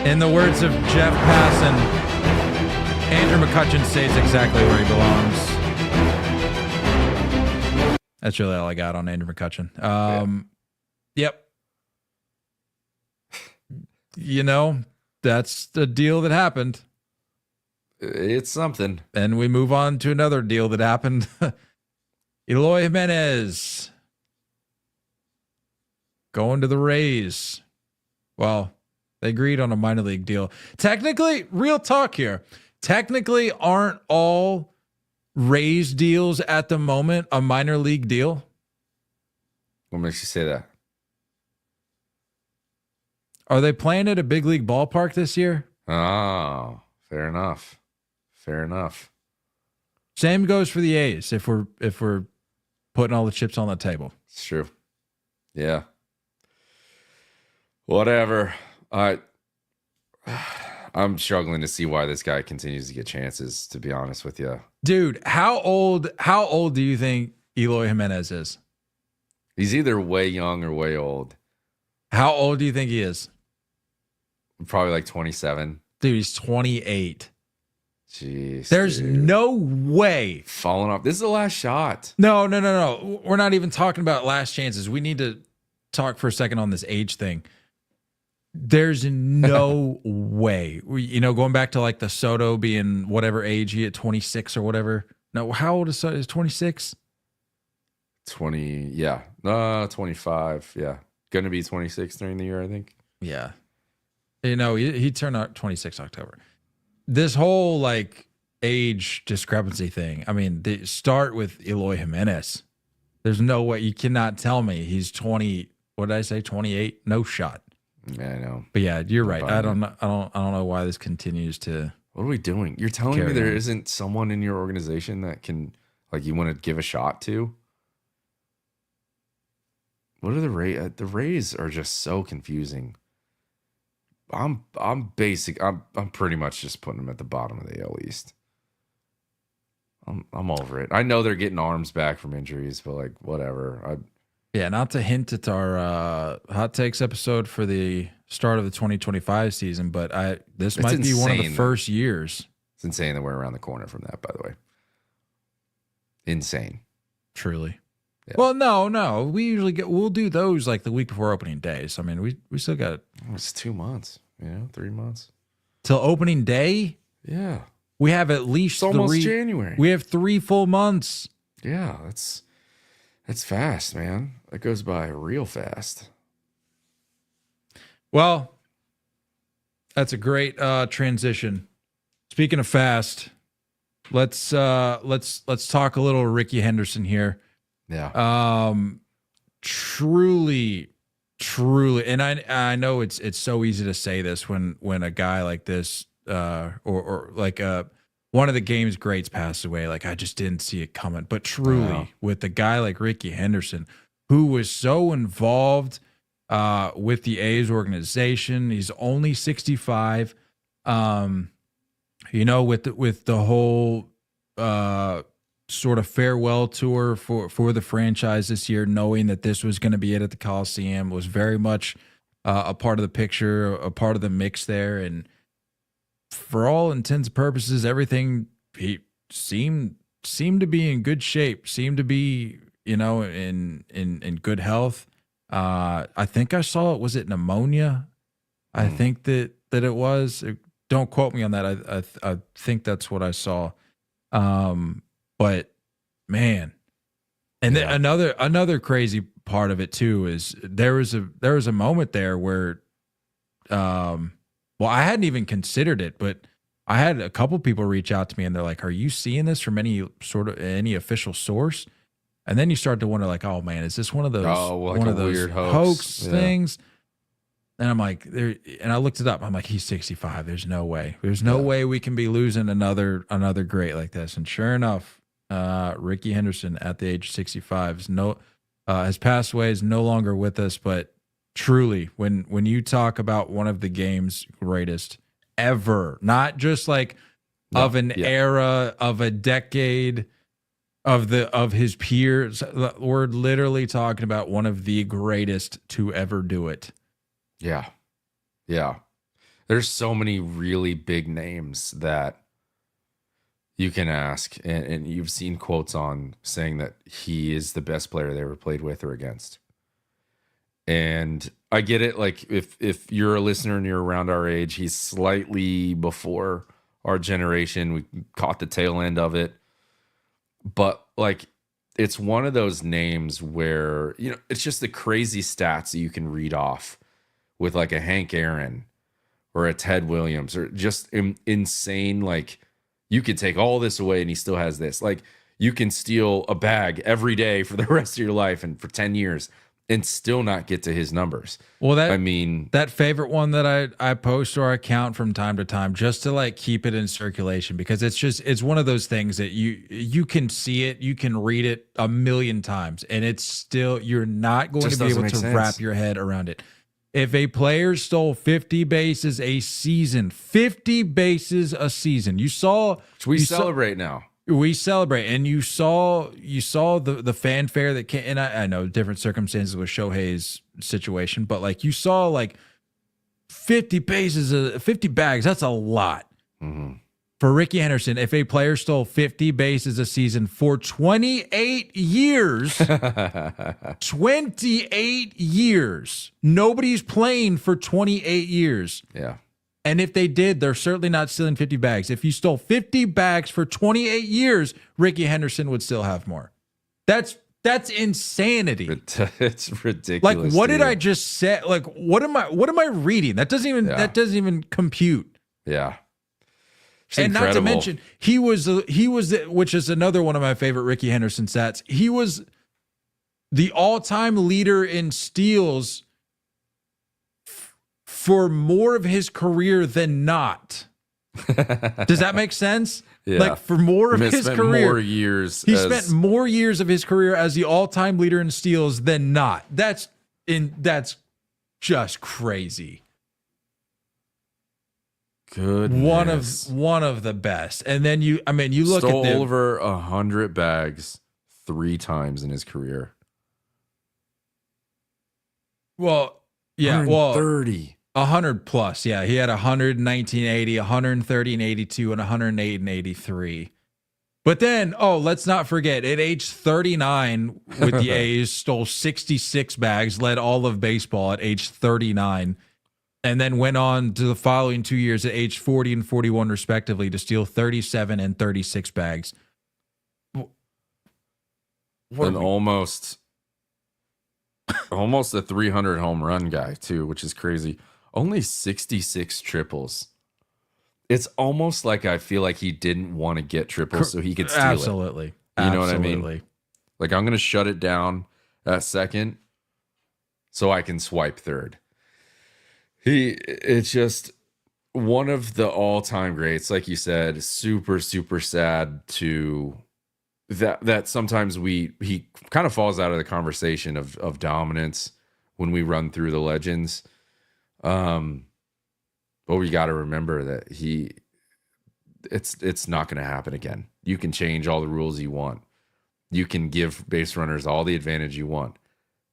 In the words of Jeff Passan, Andrew McCutchen stays exactly where he belongs. That's really all I got on Andrew McCutchen. Yep. That's the deal that happened. It's something. And we move on to another deal that happened. Eloy Jimenez going to the Rays. Well, they agreed on a minor league deal. Technically, real talk here. Technically, aren't all Rays deals at the moment a minor league deal? What makes you say that? Are they playing at a big league ballpark this year? Oh, fair enough. Fair enough. Same goes for the A's if we're putting all the chips on the table. It's true. Yeah. Whatever. I'm struggling to see why this guy continues to get chances, to be honest with you. Dude, how old do you think Eloy Jimenez is? He's either way young or way old. How old do you think he is? Probably like 27. Dude, he's 28. Jeez. There's no way. Falling off. This is the last shot. No. We're not even talking about last chances. We need to talk for a second on this age thing. There's no way. Going back to like the Soto being whatever age he at 26 or whatever. No, how old is Soto? Is 26? 20, yeah. 25, yeah. Gonna be 26 during the year, I think. Yeah. He turned out 26 October. This whole like age discrepancy thing. I mean, they start with Eloy Jimenez. There's no way. You cannot tell me he's 20. What did I say? 28? No shot. Yeah, I know. But yeah, you're right. I don't know why this continues to. What are we doing? You're telling me there isn't someone in your organization that can, like, you want to give a shot to? What are the Rays? The Rays are just so confusing. I'm pretty much just putting them at the bottom of the AL East. I'm over it. I know they're getting arms back from injuries, but like whatever. Yeah, not to hint at our hot takes episode for the start of the 2025 season, but this might be one of the first years. It's insane that we're around the corner from that, by the way. Insane. Truly. Yeah. Well, no. We'll do those like the week before opening day. So I mean, we still got It's 2 months, 3 months. Till opening day. Yeah. We have at least It's almost January. We have 3 full months. Yeah, that's fast, man. That goes by real fast. Well, that's a great transition. Speaking of fast, let's talk a little Rickey Henderson here. Yeah. Truly, and I know it's so easy to say this when a guy like this or like one of the game's greats passed away. Like I just didn't see it coming. But truly, with a guy like Rickey Henderson, who was so involved with the A's organization, he's only 65. With the whole sort of farewell tour for the franchise this year, knowing that this was going to be it at the Coliseum, was very much a part of the picture, a part of the mix there, and for all intents and purposes, everything he seemed to be in good shape, seemed to be in good health. I think I saw it. Was it pneumonia? I think that it was. Don't quote me on that. I think that's what I saw. But man, and then another crazy part of it too is there was a moment there where, well, I hadn't even considered it, but I had a couple people reach out to me and they're like, "Are you seeing this from any official source?" And then you start to wonder, like, "Oh man, is this one of those weird hoax things?" And I'm like, and I looked it up. I'm like, he's 65. There's no way. There's no way we can be losing another great like this. And sure enough, Rickey Henderson at the age of 65 has passed away, is no longer with us. But truly, when you talk about one of the game's greatest ever, not just like of an era, of a decade, of his peers, we're literally talking about one of the greatest to ever do it. Yeah. Yeah. There's so many really big names that you can ask. And you've seen quotes on saying that he is the best player they ever played with or against. And I get it. Like if you're a listener and you're around our age, he's slightly before our generation. We caught the tail end of it. But like, it's one of those names where, it's just the crazy stats that you can read off with like a Hank Aaron or a Ted Williams, or just insane. Like, you could take all this away and he still has this. Like, you can steal a bag every day for the rest of your life and for 10 years and still not get to his numbers. Well, that favorite one that I post or I count from time to time just to like keep it in circulation, because it's one of those things that you can see it, you can read it a million times, and it's still, you're not going to be able to wrap your head around it. If a player stole 50 bases a season, 50 bases a season, you saw. We celebrate now. We celebrate, and you saw the fanfare that came. And I know different circumstances with Shohei's situation, but like you saw like 50 bases, 50 bags. That's a lot. Mm-hmm. For Rickey Henderson, if a player stole 50 bases a season for 28 years, 28 years, nobody's playing for 28 years. Yeah. And if they did, they're certainly not stealing 50 bags. If you stole 50 bags for 28 years, Rickey Henderson would still have more. That's insanity. It's ridiculous. Like, what did I just say? Like, what am I reading? That doesn't even compute. Yeah. It's and incredible. Not to mention, he was, which is another one of my favorite Rickey Henderson stats. He was the all-time leader in steals for more of his career than not. Does that make sense? Yeah. Like, for more of his career, more years. He spent more years of his career as the all-time leader in steals than not. That's just crazy. goodness. One of the best. And then you look Stole at them. over 100 bags 3 times in his career. Well, yeah, well, 30. 100 plus. Yeah, he had 100 in 1980, 130 in 82, and 108 in 83. But then, let's not forget, at age 39 with the A's, stole 66 bags, led all of baseball at age 39, and then went on to the following 2 years at age 40 and 41, respectively, to steal 37 and 36 bags. And almost a 300 home run guy, too, which is crazy. Only 66 triples. It's almost like I feel like he didn't want to get triples so he could steal Absolutely. it. You know what I mean? Like, I'm going to shut it down at second so I can swipe third. It's just one of the all-time greats. Like you said, super, super sad to that sometimes he kind of falls out of the conversation of dominance when we run through the legends. But we got to remember that it's not going to happen again. You can change all the rules you want. You can give base runners all the advantage you want.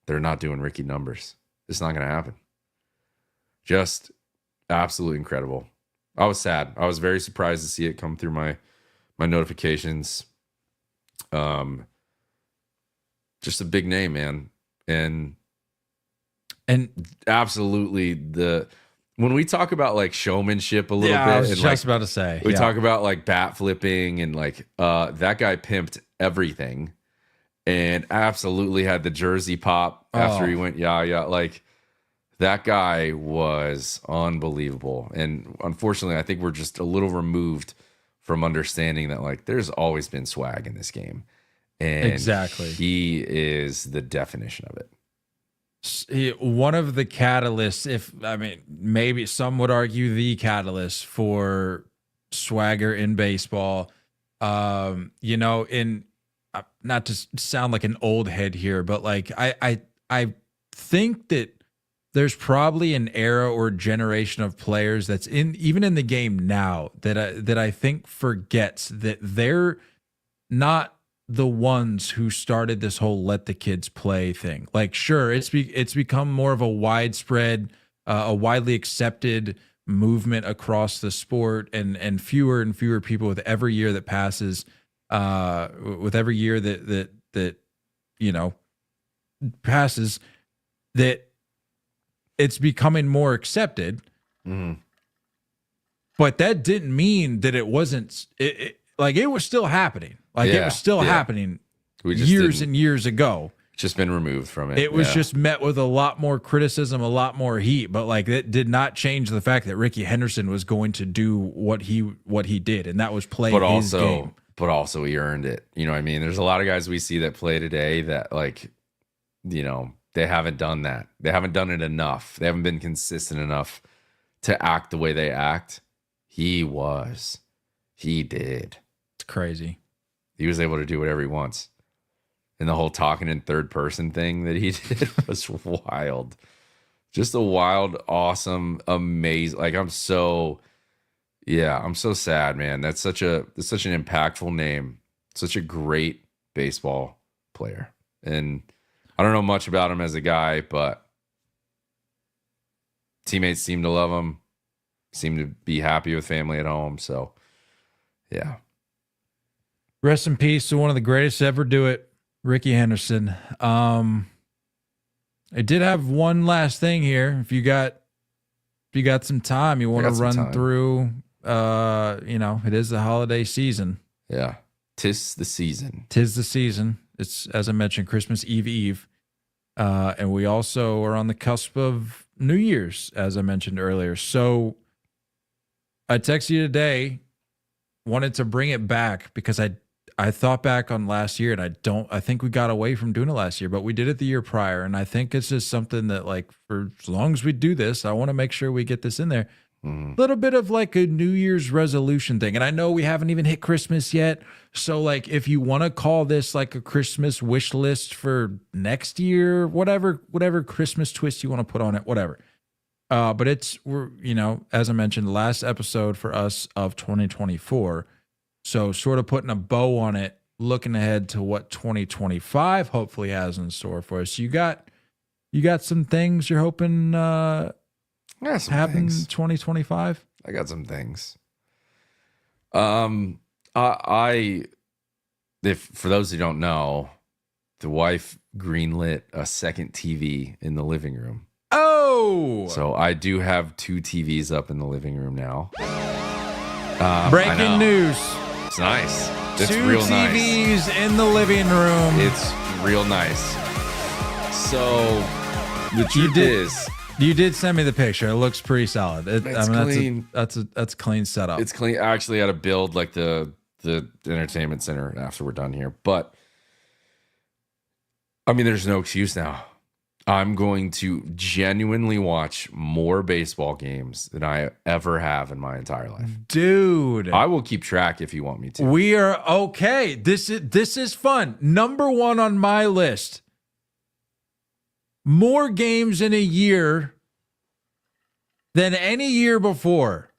They're not doing Rickey numbers. It's not going to happen. Just absolutely incredible. I was sad. I was very surprised to see it come through my notifications. Just a big name, man. And absolutely when we talk about like showmanship a little bit, I was and just about to say, we talk about like bat flipping and like that guy pimped everything and absolutely had the jersey pop after he went like that guy was unbelievable. And unfortunately, I think we're just a little removed from understanding that like there's always been swag in this game. And exactly, he is the definition of it. One of the catalysts, maybe some would argue the catalyst for swagger in baseball. Not to sound like an old head here, but like I think that there's probably an era or generation of players that's even in the game now that I think forgets that they're not the ones who started this whole let the kids play thing. Like, sure, it's become more of a widespread, a widely accepted movement across the sport, and fewer and fewer people with every year that passes, with every year that passes, that it's becoming more accepted. Mm-hmm. But that didn't mean that it wasn't. It was still happening. It was still happening years and years ago. Just been removed from it. It was just met with a lot more criticism, a lot more heat, but like it did not change the fact that Rickey Henderson was going to do what he did, and that was play his game. But also he earned it. You know what I mean? There's a lot of guys we see that play today that like, they haven't done that. They haven't done it enough. They haven't been consistent enough to act the way they act. He did. It's crazy. He was able to do whatever he wants. And the whole talking in third person thing that he did was wild. Just a wild, awesome, amazing. Like I'm so sad, man. That's such an impactful name. Such a great baseball player. And I don't know much about him as a guy, but teammates seem to love him, seem to be happy with family at home. So yeah. Rest in peace to one of the greatest to ever do it, Rickey Henderson. I did have one last thing here. If you got some time, you want to run through. It is the holiday season. Yeah, 'tis the season. It's, as I mentioned, Christmas Eve, and we also are on the cusp of New Year's, as I mentioned earlier. So I texted you today. Wanted to bring it back because I thought back on last year, and I think we got away from doing it last year, but we did it the year prior. And I think it's just something that, like, for as long as we do this, I want to make sure we get this in there. A little bit of like a New Year's resolution thing. And I know we haven't even hit Christmas yet. So like, if you want to call this like a Christmas wish list for next year, whatever Christmas twist you want to put on it, whatever. But as I mentioned, last episode for us of 2024. So sort of putting a bow on it, looking ahead to what 2025 hopefully has in store for us. You got some things you're hoping happen in 2025? I got some things. I if for those who don't know, the wife greenlit a second TV in the living room. Oh, So I do have 2 TVs up in the living room now. breaking news. It's nice. It's 2 real TVs nice. in the living room. It's real nice. So the truth is, You did send me the picture. It looks pretty solid. It's clean. That's a clean setup. it's clean. I actually had to build like the entertainment center after we're done here. But I mean, there's no excuse now. I'm going to genuinely watch more baseball games than I ever have in my entire life. Dude. I will keep track if you want me to. We are okay. This is fun. Number 1 on my list. More games in a year than any year before.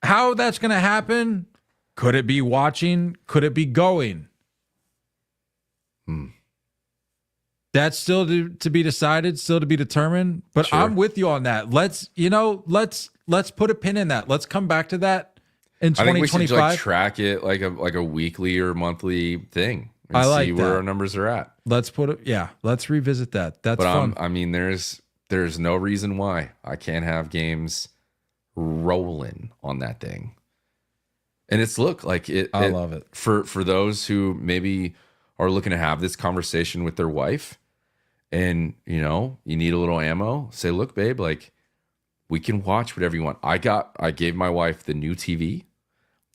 How that's going to happen? Could it be watching? Could it be going? That's still to be decided, still to be determined. But Sure. I'm with you on that. Let's put a pin in that. Let's come back to that in I think we should 2025. like track it like a weekly or monthly thing and I like see where that. our numbers are at. Let's put it. Yeah, let's revisit that. That's But fun. I mean, there's no reason why I can't have games rolling on that thing. And it's like it. I love it. For those who maybe are looking to have this conversation with their wife, and you need a little ammo. Say, look, babe, like we can watch whatever you want. I gave my wife the new TV,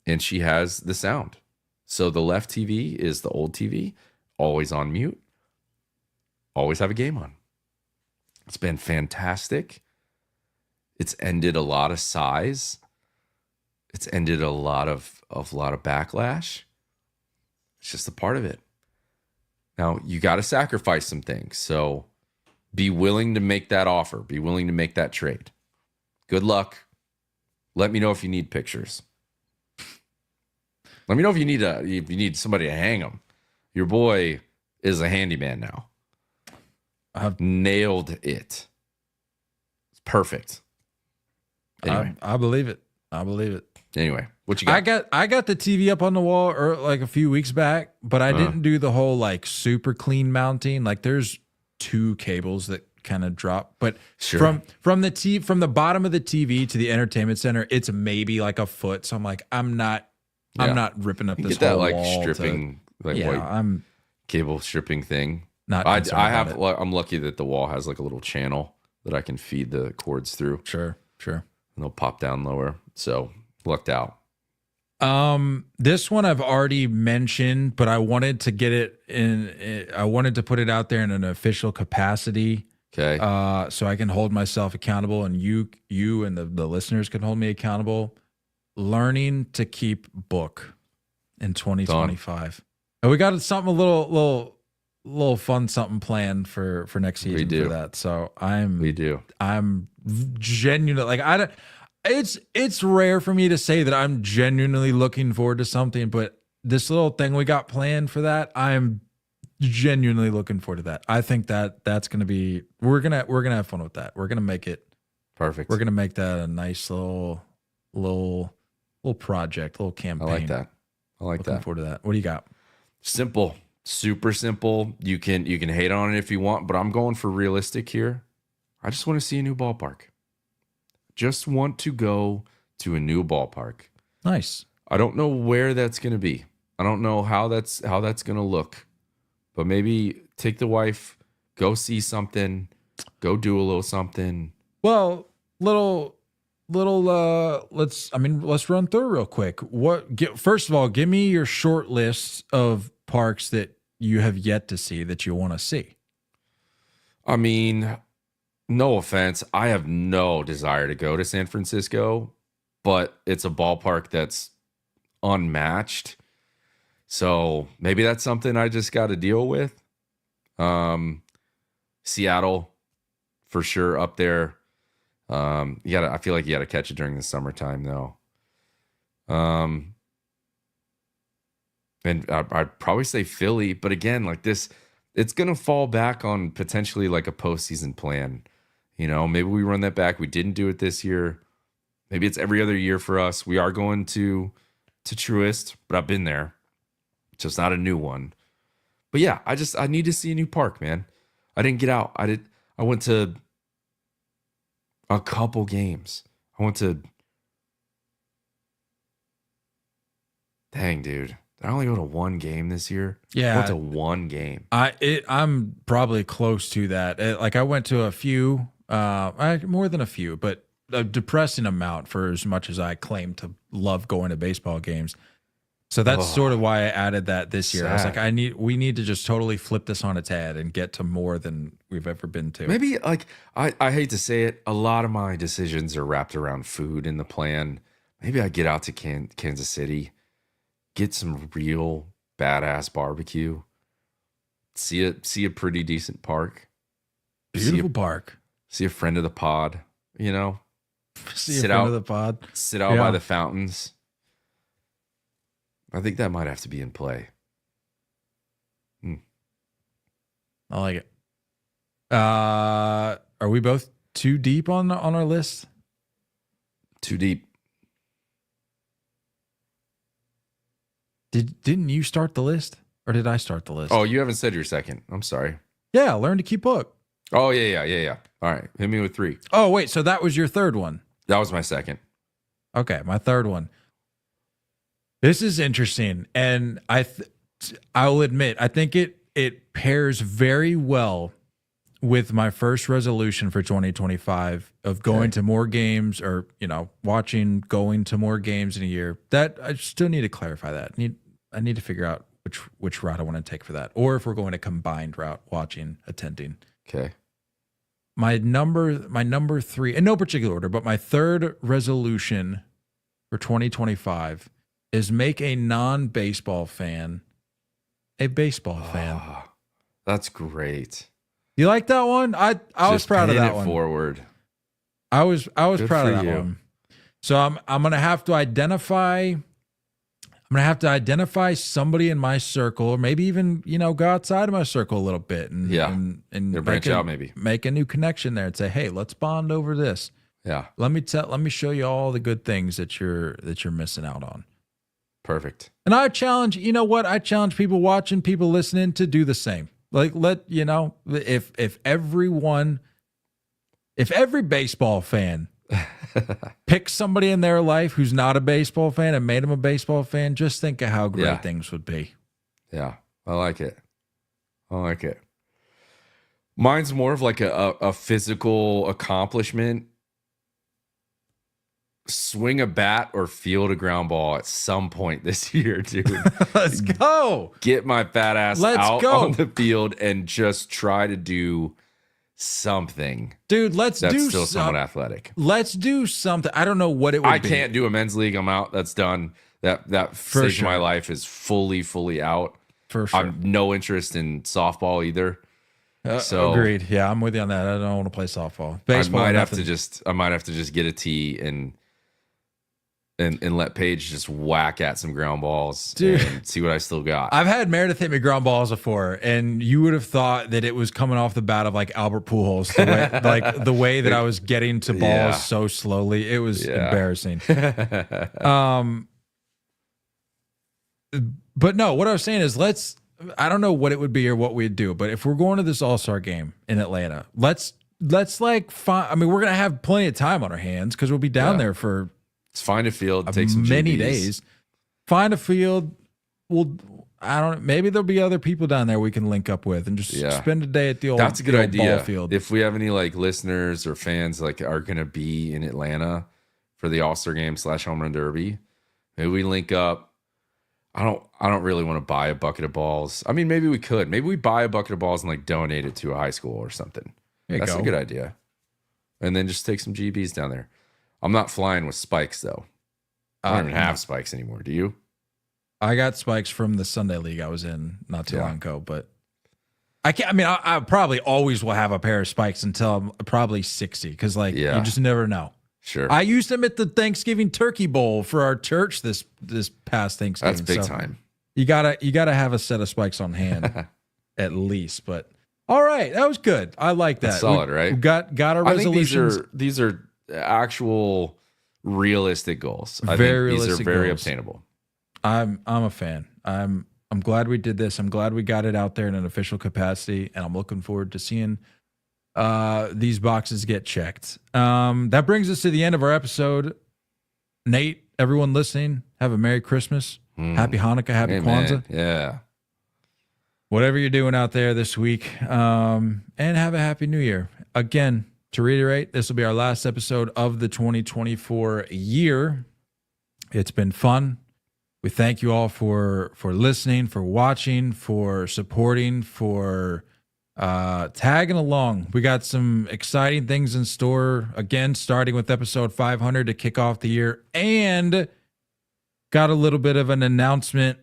and she has the sound. So the left TV is the old TV, always on mute, always have a game on. It's been fantastic. It's ended a lot of size. It's ended a lot of backlash. It's just a part of it. Now, you got to sacrifice some things. So be willing to make that offer. Be willing to make that trade. Good luck. Let me know if you need pictures. Let me know if you need somebody to hang them. Your boy is a handyman now. I've nailed it. It's perfect. Anyway. I believe it. Anyway, what you got? I got the TV up on the wall like a few weeks back, but I didn't do the whole like super clean mounting. Like there's 2 cables that kind of drop, but Sure. from the bottom of the TV to the entertainment center, it's maybe like a foot. So I'm like, I'm not ripping up You this get that whole like wall stripping, like white I'm cable stripping thing. not. I concerned about have. it. I'm lucky that the wall has like a little channel that I can feed the cords through, Sure. and they'll pop down lower. So lucked out. This one I've already mentioned, but I wanted to get it in. I wanted to put it out there in an official capacity. Okay. So I can hold myself accountable, and you and the listeners can hold me accountable. Learning to keep book in 2025. And we got something a little fun something planned for next season We do. for that. So we do. I'm genuinely like it's rare for me to say that I'm genuinely looking forward to something, but this little thing we got planned for that, I'm genuinely looking forward to that. I think that's gonna be we're gonna have fun with that. We're gonna make it Perfect. we're gonna make that a nice little project, little campaign. I like that. Looking forward to that. What do you got? Simple, super simple. You can hate on it if you want, but I'm going for realistic here. I just want to see a new ballpark. Just want to go to a new ballpark. Nice. I don't know where that's going to be. I don't know how that's going to look. But maybe take the wife, go see something, go do a little something. Well, let's run through real quick. First of all, give me your short list of parks that you have yet to see that you want to see. I mean, no offense, I have no desire to go to San Francisco, but it's a ballpark that's unmatched. So maybe that's something I just got to deal with. Seattle, for sure, up there. I feel like you gotta catch it during the summertime though. And I'd probably say Philly, but again, like this, it's gonna fall back on potentially like a postseason plan. Maybe we run that back. We didn't do it this year. Maybe it's every other year for us. We are going to Truist, but I've been there. Just not a new one. But yeah, I need to see a new park, man. I didn't get out. I went to a couple games. Dang, dude. Did I only go to one game this year? Yeah. I went to one game. I'm probably close to that. Like I went to a few, more than a few, but a depressing amount for as much as I claim to love going to baseball games. So that's sort of why I added that this year. I was like, we need to just totally flip this on its head and get to more than we've ever been to. Maybe like I hate to say it, a lot of my decisions are wrapped around food in the plan. Maybe I get out to Kansas City, get some real badass barbecue, see a pretty decent park, Beautiful park. see a friend of the pod, See a friend of the pod. sit out by the fountains. I think that might have to be in play. I like it. Are we both too deep on our list? Too deep. Didn't you start the list, or did I start the list? Oh, you haven't said your second. I'm sorry. Yeah, learn to keep book. Oh, yeah. All right. Hit me with 3. Oh, wait, so that was your third one. That was my second. Okay, my third one. This is interesting, and I'll admit, I think it pairs very well with my first resolution for 2025 of going to more games, or going to more games in a year. That I still need to clarify that. I need to figure out which route I want to take for that, or if we're going a combined route, attending. Okay. My number 3, in no particular order, but my third resolution for 2025 is make a non-baseball fan a baseball fan. That's great. You like that one? I was proud of that one. Forward. I was Good proud of for that you. one. So I'm gonna have to identify. I'm gonna have to identify somebody in my circle, or maybe even go outside of my circle a little bit, and Or branch out maybe. make a new connection there and say, hey, let's bond over this. Yeah. Let me show you all the good things that you're missing out on. Perfect. And I challenge, I challenge people watching, people listening to do the same. Like, if every baseball fan picks somebody in their life who's not a baseball fan and made them a baseball fan, just think of how great things would be. Yeah. I like it. Mine's more of like a physical accomplishment. Swing a bat or field a ground ball at some point this year, dude. Let's go. Get my fat ass out on the field and just try to do something. Dude, that's still somewhat athletic. Let's do something. I don't know what it would be. I can't do a men's league. I'm out. That's done. That stage of my life is fully out. For sure. I'm no interest in softball either. So agreed. Yeah, I'm with you on that. I don't want to play softball. Baseball, I might have to just get a tee and let Paige just whack at some ground balls, dude, and see what I still got. I've had Meredith hit me ground balls before, and you would have thought that it was coming off the bat of like Albert Pujols, the way that I was getting to balls so slowly. It was embarrassing. But no, what I was saying is I don't know what it would be or what we'd do, but if we're going to this All-Star game in Atlanta, let's find, we're going to have plenty of time on our hands because we'll be down there for find a field, take some many GBs. days. Find a field. Maybe there'll be other people down there we can link up with and just spend a day at the old. That's a good idea. Ball field. If we have any like listeners or fans like are gonna be in Atlanta for the All-Star game / Home Run Derby, maybe we link up. I don't really want to buy a bucket of balls. Maybe we could. Maybe we buy a bucket of balls and like donate it to a high school or something. That's a good idea. And then just take some GBs down there. I'm not flying with spikes though. I don't even have spikes anymore. Do you? I got spikes from the Sunday league I was in not too long ago, but I can't. I mean, I probably always will have a pair of spikes until I'm probably 60, because you just never know. Sure. I used them at the Thanksgiving Turkey Bowl for our church this past Thanksgiving. That's big time. You gotta have a set of spikes on hand at least. But all right, that was good. I like that. That's solid, right? We got our resolutions. I think these are actual realistic goals. I think these are very obtainable. I'm a fan. I'm glad we did this. I'm glad we got it out there in an official capacity, and I'm looking forward to seeing these boxes get checked. That brings us to the end of our episode. Nate, everyone listening, have a Merry Christmas, Happy Hanukkah, Happy Kwanzaa. Yeah. Whatever you're doing out there this week, and have a Happy New Year. Again, to reiterate, this will be our last episode of the 2024 year. It's been fun. We thank you all for listening, for watching, for supporting, for tagging along. We got some exciting things in store, again, starting with episode 500 to kick off the year, and got a little bit of an announcement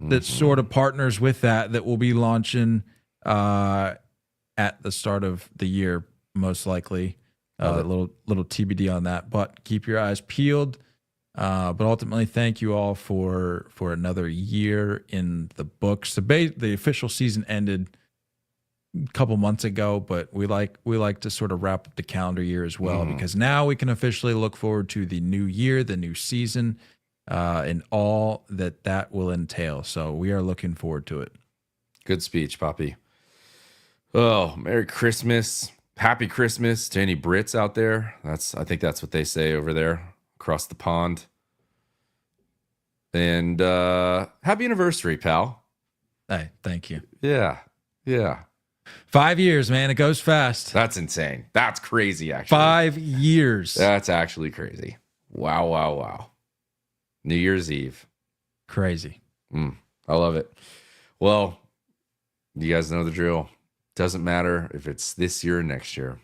that sort of partners with that we'll be launching at the start of the year, most likely. A little TBD on that, but keep your eyes peeled. But ultimately, thank you all for another year in the books. The official season ended a couple months ago, but we like to sort of wrap up the calendar year as well, because now we can officially look forward to the new year, the new season, and all that will entail. So we are looking forward to it. Good speech, Poppy. Oh, Merry Christmas. Happy Christmas to any Brits out there. I think that's what they say over there across the pond. And happy anniversary, pal. Hey, thank you. Yeah. 5 years, man. It goes fast. That's insane. That's crazy, actually. 5 years. That's actually crazy. Wow. New Year's Eve. Crazy. I love it. Well, you guys know the drill. Doesn't matter if it's this year or next year.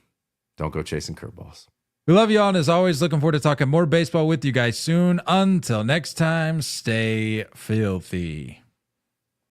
Don't go chasing curveballs. We love you all, and as always, looking forward to talking more baseball with you guys soon. Until next time, stay filthy.